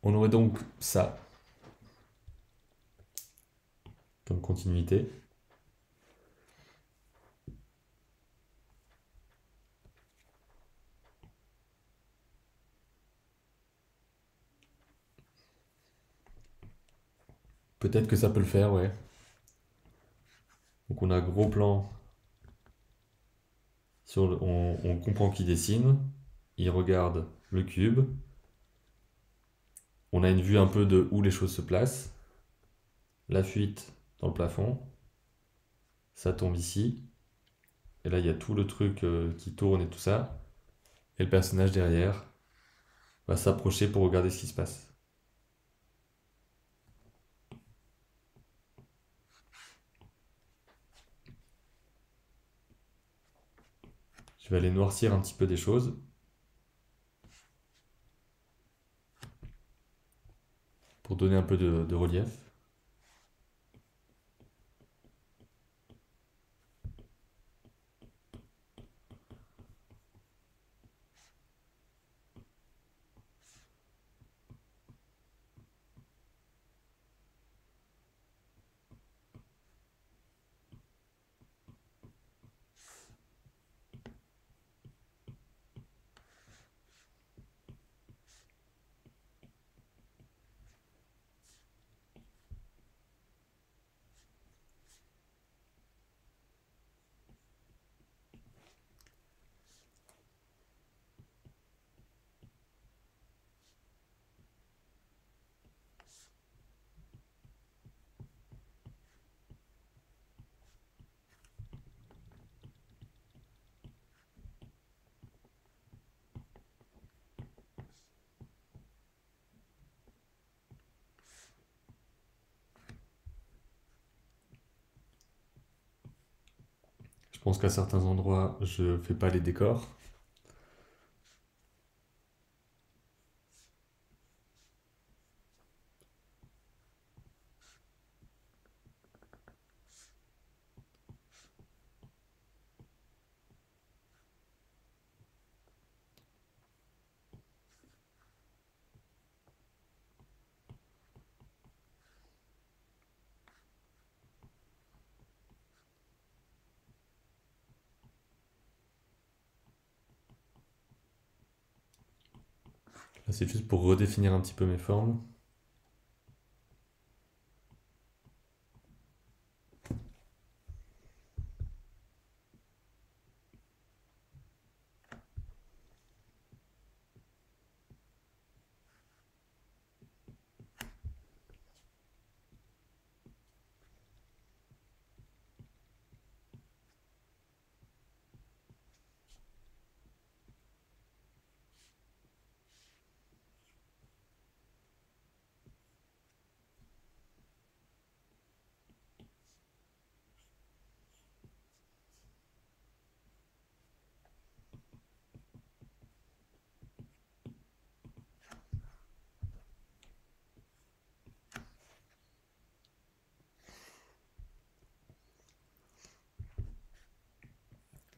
On aurait donc ça comme continuité. Peut-être que ça peut le faire, ouais. Donc on a gros plan sur on comprend qu'il dessine, il regarde le cube, on a une vue un peu de où les choses se placent, la fuite dans le plafond, ça tombe ici, et là il y a tout le truc qui tourne et tout ça, et le personnage derrière va s'approcher pour regarder ce qui se passe. Je vais aller noircir un petit peu des choses pour donner un peu de relief. pense qu'à certains endroits, je fais pas les décors. Là, c'est juste pour redéfinir un petit peu mes formes.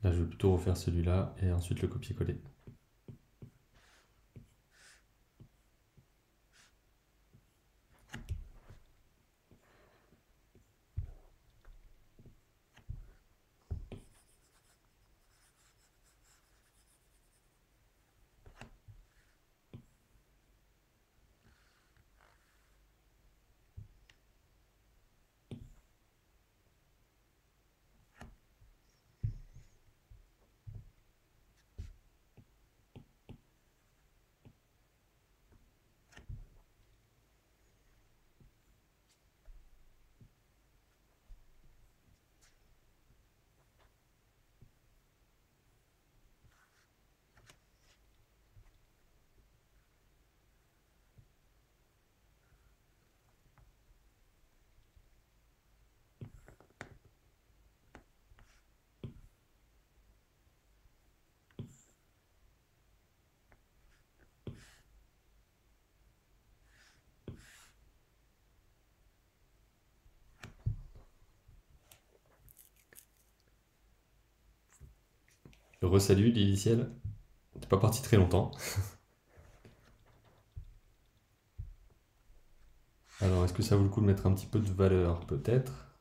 Là, je vais plutôt refaire celui-là et ensuite le copier-coller. Je resalue l'initial. T'es pas parti très longtemps. Alors, est-ce que ça vaut le coup de mettre un petit peu de valeur? Peut-être.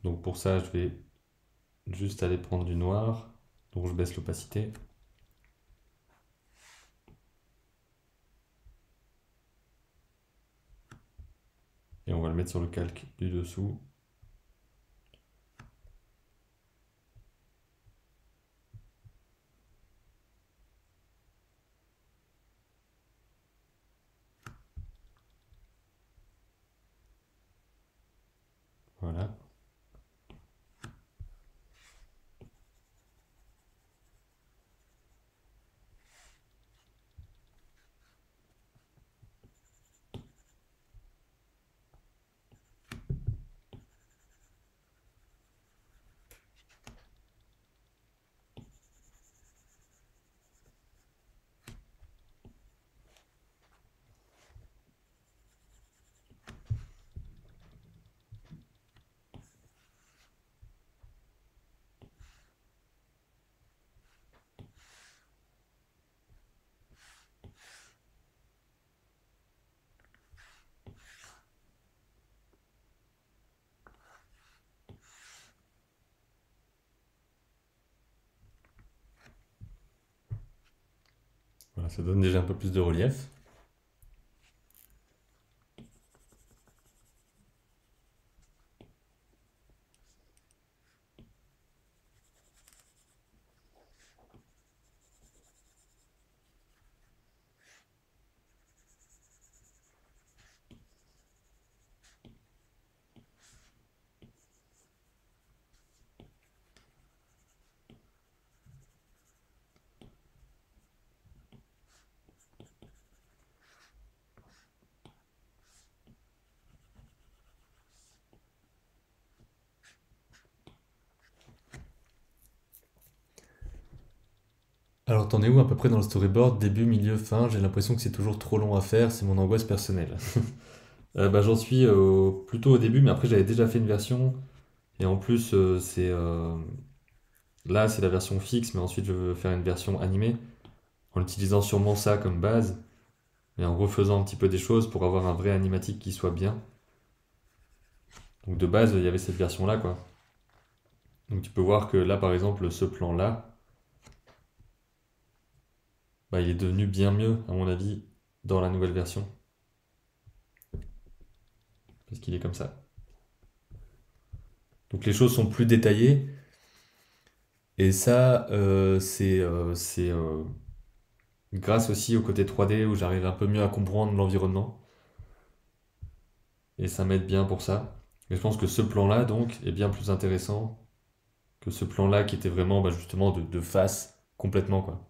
Donc pour ça, je vais juste aller prendre du noir. Donc je baisse l'opacité. Et on va le mettre sur le calque du dessous. Voilà. Voilà, ça donne déjà un peu plus de relief. Alors t'en es où à peu près dans le storyboard? Début, milieu, fin? J'ai l'impression que c'est toujours trop long à faire, c'est mon angoisse personnelle. Bah, j'en suis plutôt au début, mais après j'avais déjà fait une version, et en plus là c'est la version fixe, mais ensuite je veux faire une version animée, en utilisant sûrement ça comme base, mais en refaisant un petit peu des choses pour avoir un vrai animatique qui soit bien. Donc de base il y avait cette version-là quoi. Donc tu peux voir que là par exemple ce plan-là, bah, il est devenu bien mieux à mon avis dans la nouvelle version, parce qu'il est comme ça. Donc les choses sont plus détaillées. Et ça, c'est grâce aussi au côté 3D où j'arrive un peu mieux à comprendre l'environnement. Et ça m'aide bien pour ça. Et je pense que ce plan-là, donc, est bien plus intéressant que ce plan-là qui était vraiment bah, justement de face complètement, quoi.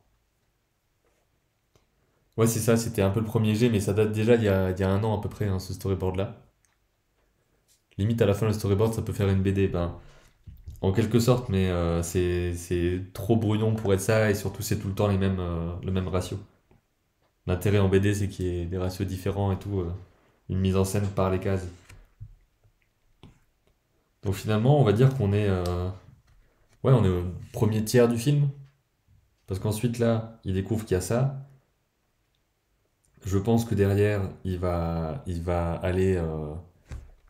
Ouais, c'est ça, c'était un peu le premier jet, mais ça date déjà il y a un an à peu près, hein, ce storyboard-là. Limite, à la fin, le storyboard, ça peut faire une BD. Ben, en quelque sorte, mais c'est trop brouillon pour être ça, et surtout, c'est tout le temps le même ratio. L'intérêt en BD, c'est qu'il y ait des ratios différents et tout, une mise en scène par les cases. Donc finalement, on va dire qu'on est, ouais, on est au premier tiers du film, parce qu'ensuite là, il découvre qu'il y a ça. Je pense que derrière, il va aller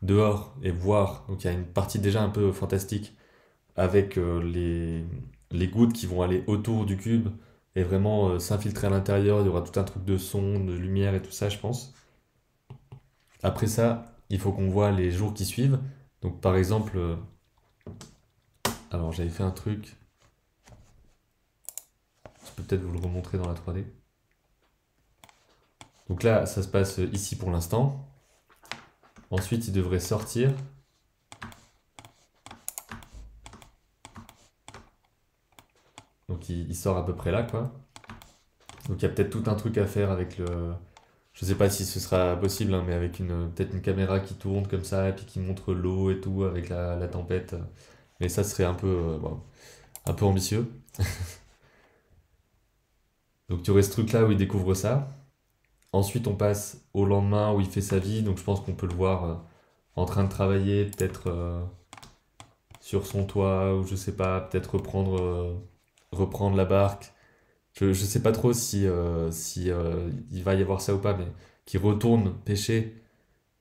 dehors et voir. Donc il y a une partie déjà un peu fantastique avec les gouttes qui vont aller autour du cube et vraiment s'infiltrer à l'intérieur. Il y aura tout un truc de son, de lumière et tout ça, je pense. Après ça, il faut qu'on voit les jours qui suivent. Donc par exemple, alors j'avais fait un truc, je peux peut-être vous le remontrer dans la 3D. Donc là, ça se passe ici pour l'instant. Ensuite, il devrait sortir. Donc il sort à peu près là, quoi. Donc il y a peut-être tout un truc à faire avec le... Je sais pas si ce sera possible, hein, mais avec peut-être une caméra qui tourne comme ça, et puis qui montre l'eau et tout, avec la tempête. Mais ça serait un peu, bon, un peu ambitieux. Donc tu aurais ce truc-là où il découvre ça. Ensuite, on passe au lendemain où il fait sa vie. Donc je pense qu'on peut le voir en train de travailler, peut-être sur son toit, ou je sais pas, peut-être reprendre la barque. Je sais pas trop si il va y avoir ça ou pas, mais qu'il retourne pêcher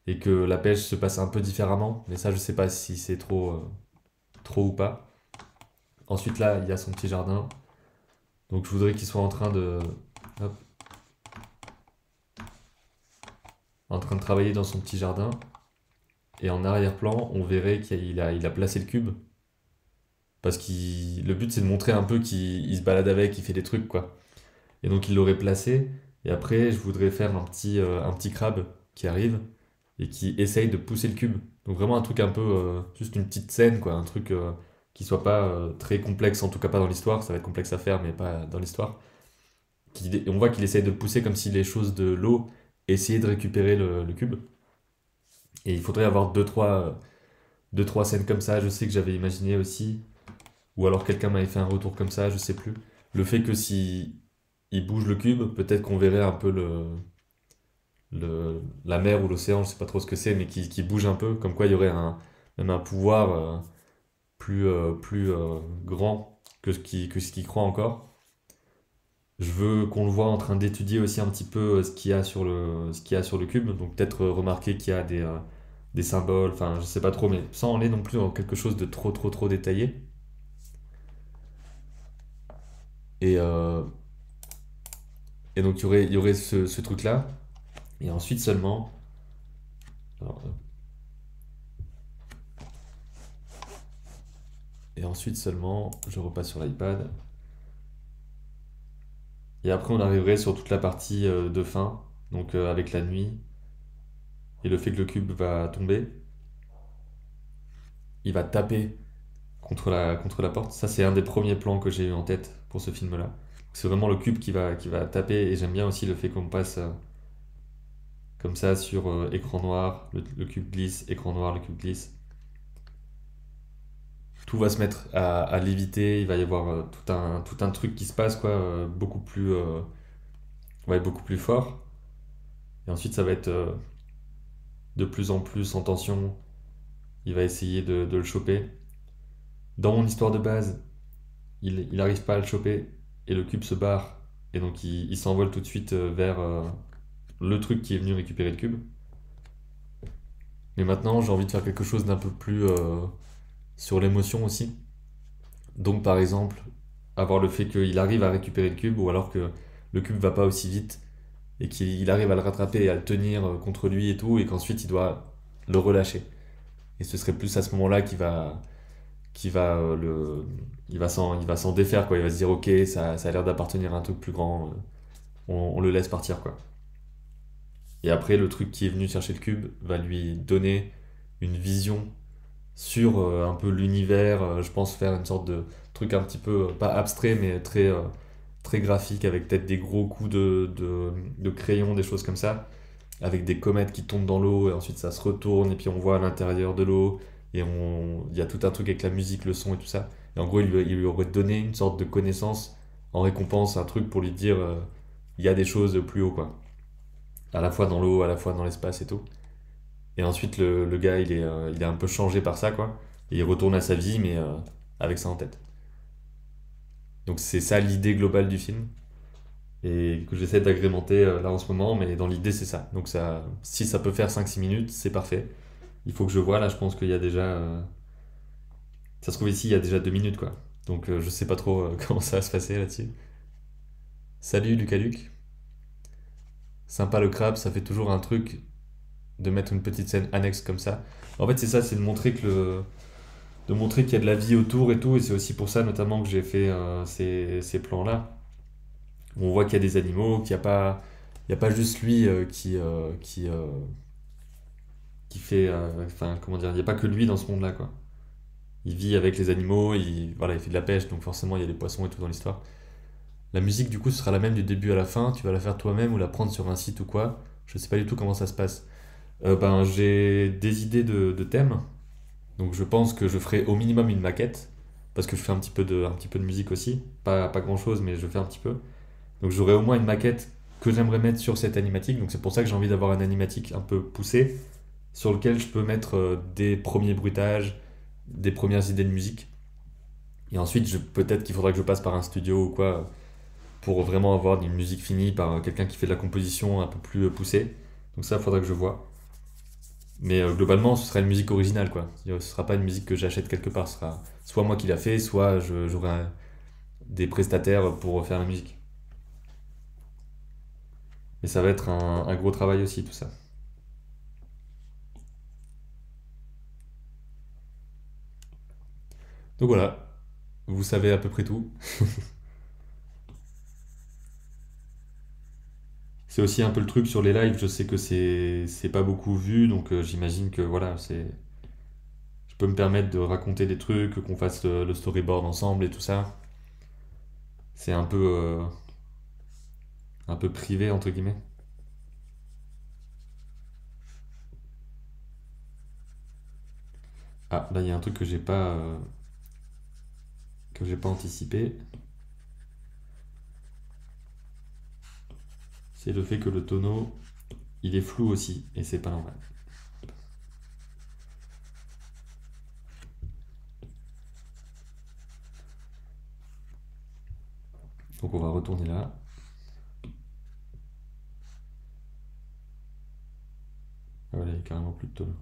et que la pêche se passe un peu différemment. Mais ça, je sais pas si c'est trop ou pas. Ensuite, là, il y a son petit jardin. Donc je voudrais qu'il soit hop, en train de travailler dans son petit jardin. Et en arrière-plan, on verrait qu'il a placé le cube. Parce que le but, c'est de montrer un peu qu'il se balade avec, il fait des trucs, quoi. Et donc, il l'aurait placé. Et après, je voudrais faire un petit crabe qui arrive et qui essaye de pousser le cube. Donc, vraiment un truc un peu, juste une petite scène, quoi. Un truc qui soit pas très complexe, en tout cas pas dans l'histoire. Ça va être complexe à faire, mais pas dans l'histoire. On voit qu'il essaye de le pousser comme si les choses de l'eau essayaient de récupérer le cube. Et il faudrait avoir deux, trois scènes comme ça. Je sais que j'avais imaginé aussi. Ou alors quelqu'un m'avait fait un retour comme ça, je sais plus. Le fait que si il bouge le cube, peut-être qu'on verrait un peu la mer ou l'océan, je sais pas trop ce que c'est, mais qui bouge un peu, comme quoi il y aurait même un pouvoir plus grand que ce qu'il croit encore. Je veux qu'on le voit en train d'étudier aussi un petit peu ce qu'il y a sur le cube, donc peut-être remarquer qu'il y a des symboles, enfin je sais pas trop, mais sans aller non plus dans quelque chose de trop détaillé. Et, euh, et donc il y aurait ce truc-là. Et ensuite seulement, alors, et ensuite seulement, je repasse sur l'iPad. Et après, on arriverait sur toute la partie de fin, donc avec la nuit et le fait que le cube va tomber. Il va taper contre la porte. Ça, c'est un des premiers plans que j'ai eu en tête pour ce film-là. C'est vraiment le cube qui va taper, et j'aime bien aussi le fait qu'on passe comme ça sur écran noir, le cube glisse, écran noir, le cube glisse. tout va se mettre à léviter, il va y avoir tout un truc qui se passe, quoi, ouais, beaucoup plus fort. Et ensuite, ça va être de plus en plus en tension. Il va essayer de le choper. Dans mon histoire de base, il n'arrive pas à le choper et le cube se barre. Et donc, il s'envole tout de suite vers le truc qui est venu récupérer le cube. Mais maintenant, j'ai envie de faire quelque chose d'un peu plus sur l'émotion aussi. Donc, par exemple, avoir le fait qu'il arrive à récupérer le cube ou alors que le cube va pas aussi vite et qu'il arrive à le rattraper et à le tenir contre lui et tout, et qu'ensuite il doit le relâcher. Et ce serait plus à ce moment-là qu'il va il va s'en défaire, quoi. Il va se dire ok, ça a l'air d'appartenir à un truc plus grand, on le laisse partir, quoi. Et après, le truc qui est venu chercher le cube va lui donner une vision sur un peu l'univers. Je pense faire une sorte de truc un petit peu, pas abstrait, mais très graphique, avec peut-être des gros coups de crayon, des choses comme ça, avec des comètes qui tombent dans l'eau, et ensuite ça se retourne, et puis on voit à l'intérieur de l'eau, et il y a tout un truc avec la musique, le son et tout ça. Et en gros, il lui aurait donné une sorte de connaissance en récompense, un truc pour lui dire il y a des choses plus haut, quoi. À la fois dans l'eau, à la fois dans l'espace et tout. Et ensuite, le gars, il est un peu changé par ça, quoi. Et il retourne à sa vie, mais avec ça en tête. Donc c'est ça l'idée globale du film. Et que j'essaie d'agrémenter là en ce moment, mais dans l'idée, c'est ça. Donc ça, si ça peut faire 5 6 minutes, c'est parfait. Il faut que je vois, là, je pense qu'il y a déjà. Ça se trouve ici, il y a déjà 2 minutes, quoi. Donc je sais pas trop comment ça va se passer là-dessus. Salut Lucas Luc. Sympa le crabe, ça fait toujours un truc de mettre une petite scène annexe comme ça. En fait, c'est ça, c'est de montrer de montrer qu'il y a de la vie autour et tout, et c'est aussi pour ça notamment que j'ai fait ces plans-là. On voit qu'il y a des animaux, il y a pas juste lui qui fait, enfin comment dire, il n'y a pas que lui dans ce monde-là, quoi. Il vit avec les animaux, voilà, il fait de la pêche, donc forcément il y a des poissons et tout dans l'histoire. La musique, du coup, ce sera la même du début à la fin. Tu vas la faire toi-même ou la prendre sur un site ou quoi. Je sais pas du tout comment ça se passe. Ben, j'ai des idées de thèmes. Donc je pense que je ferai au minimum une maquette. Parce que je fais un petit peu de musique aussi. Pas grand-chose, mais je fais un petit peu. Donc j'aurai au moins une maquette que j'aimerais mettre sur cette animatique. Donc c'est pour ça que j'ai envie d'avoir un animatique un peu poussé, sur lequel je peux mettre des premiers bruitages, des premières idées de musique. Et ensuite, peut-être qu'il faudra que je passe par un studio ou quoi, pour vraiment avoir une musique finie par quelqu'un qui fait de la composition un peu plus poussée. Donc ça, il faudra que je vois. Mais globalement, ce sera une musique originale, quoi. Ce sera pas une musique que j'achète quelque part. Ce sera soit moi qui l'a fait, soit j'aurai des prestataires pour faire la musique. Mais ça va être un gros travail aussi, tout ça. Donc voilà, vous savez à peu près tout. C'est aussi un peu le truc sur les lives, je sais que c'est pas beaucoup vu, donc j'imagine que voilà, je peux me permettre de raconter des trucs, qu'on fasse le storyboard ensemble et tout ça. C'est un peu privé entre guillemets. Ah, là il y a un truc que j'ai pas anticipé, c'est le fait que le tonneau, il est flou aussi, et c'est pas normal. Donc on va retourner là. Ah, voilà, il y a carrément plus de tonneau.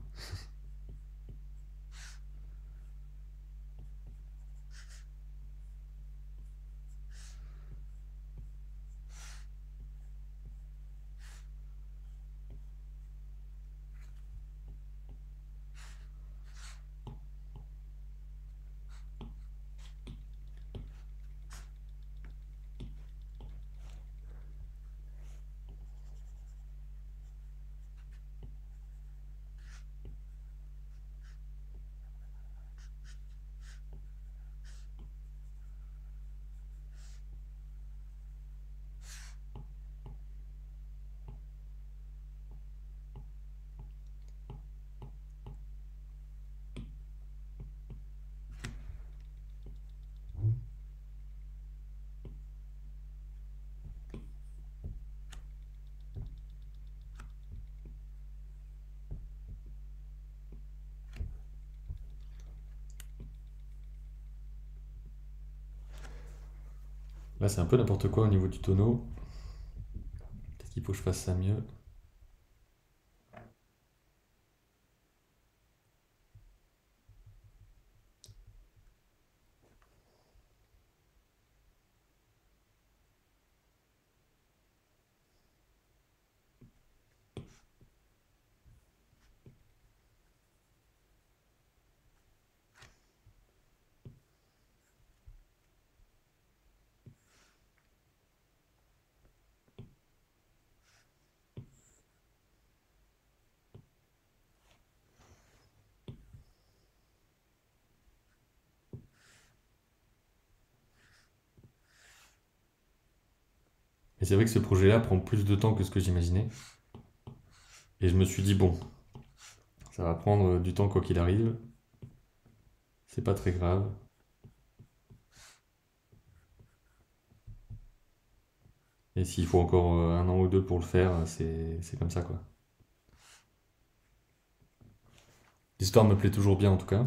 Là, c'est un peu n'importe quoi au niveau du tonneau. Peut-être qu'il faut que je fasse ça mieux. Et c'est vrai que ce projet-là prend plus de temps que ce que j'imaginais. Et je me suis dit, bon, ça va prendre du temps quoi qu'il arrive. C'est pas très grave. Et s'il faut encore un an ou deux pour le faire, c'est comme ça quoi. L'histoire me plaît toujours bien en tout cas.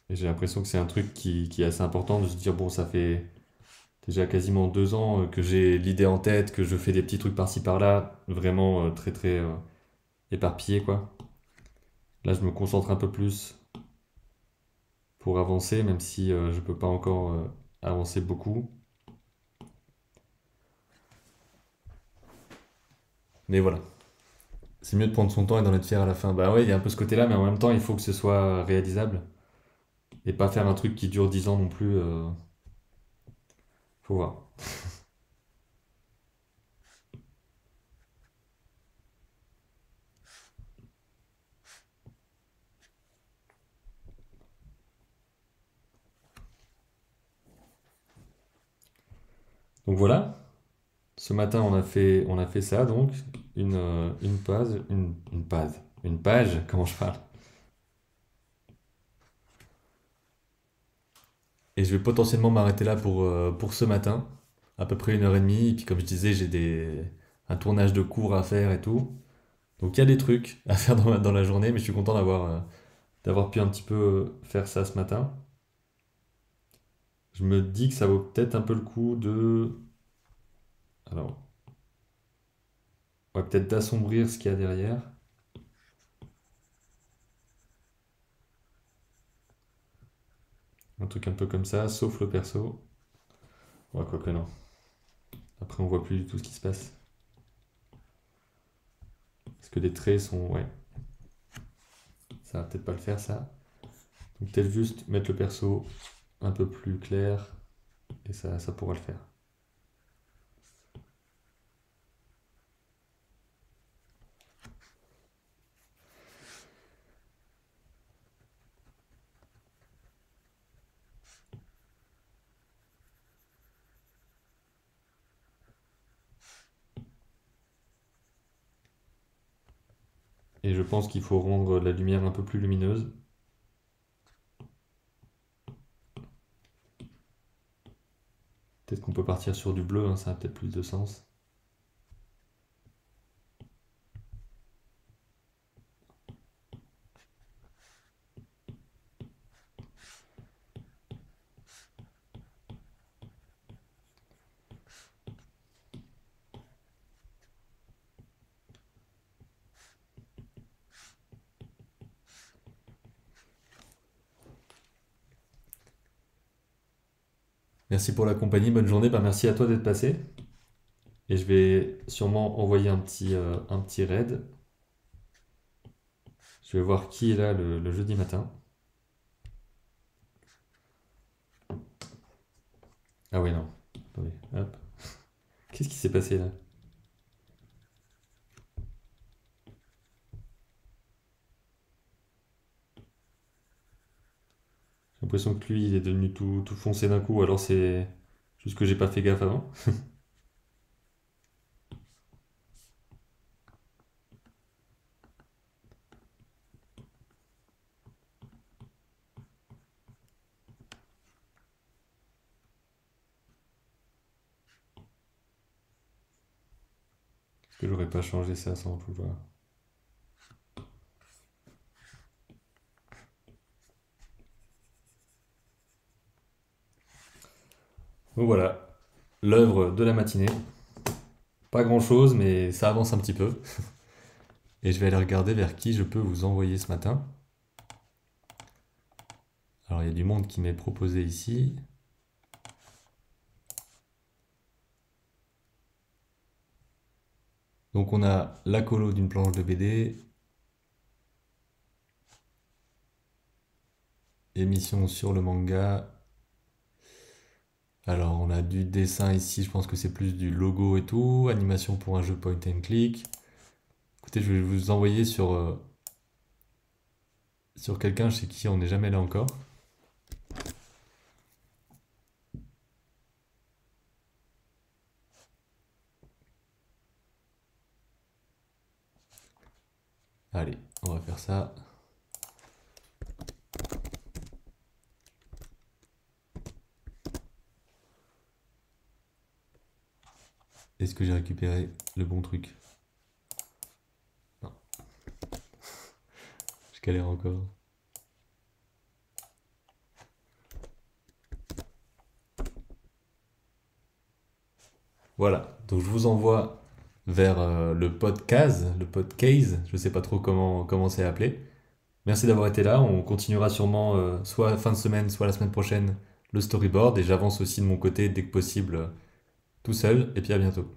Et j'ai l'impression que c'est un truc qui est assez important de se dire, bon, ça fait déjà quasiment 2 ans que j'ai l'idée en tête, que je fais des petits trucs par-ci par-là, vraiment très très éparpillé quoi. Là, je me concentre un peu plus pour avancer, même si je peux pas encore avancer beaucoup. Mais voilà, c'est mieux de prendre son temps et d'en être fier à la fin. Bah ouais, il y a un peu ce côté-là, mais en même temps, il faut que ce soit réalisable et pas faire un truc qui dure 10 ans non plus. Faut voir. Donc voilà, ce matin, on a fait ça, donc une page, une page, comment je parle. Et je vais potentiellement m'arrêter là pour ce matin, à peu près 1h30. Et puis comme je disais, un tournage de cours à faire et tout. Donc il y a des trucs à faire dans la journée, mais je suis content d'avoir pu un petit peu faire ça ce matin. Je me dis que ça vaut peut-être un peu le coup de... Alors, ouais, peut-être d'assombrir ce qu'il y a derrière. Un truc un peu comme ça, sauf le perso. Ouais, quoi que non. Après, on voit plus du tout ce qui se passe. Parce que les traits sont... Ouais, ça va peut-être pas le faire, ça. Donc peut-être juste mettre le perso un peu plus clair, et ça pourra le faire. Et je pense qu'il faut rendre la lumière un peu plus lumineuse. Peut-être qu'on peut partir sur du bleu, hein, ça a peut-être plus de sens. Merci pour la compagnie, bonne journée. Bah, merci à toi d'être passé. Et je vais sûrement envoyer un petit raid. Je vais voir qui est là le jeudi matin. Ah oui, non. Attendez, hop. Qu'est-ce qui s'est passé là? J'ai l'impression que lui, il est devenu tout foncé d'un coup, alors c'est juste que j'ai pas fait gaffe avant. Est-ce que j'aurais pas changé ça sans le vouloir? Donc voilà, l'œuvre de la matinée. Pas grand-chose, mais ça avance un petit peu. Et je vais aller regarder vers qui je peux vous envoyer ce matin. Alors il y a du monde qui m'est proposé ici. Donc on a la colo d'une planche de BD, émission sur le manga. Alors on a du dessin ici, je pense que c'est plus du logo et tout, animation pour un jeu point and click. Écoutez, je vais vous envoyer sur quelqu'un chez qui on n'est jamais là encore. Allez, on va faire ça. Est-ce que j'ai récupéré le bon truc? Non, je galère encore. Voilà, donc je vous envoie vers le podcast, je sais pas trop comment c'est appelé. Merci d'avoir été là, on continuera sûrement soit fin de semaine, soit la semaine prochaine le storyboard et j'avance aussi de mon côté dès que possible tout seul et puis à bientôt.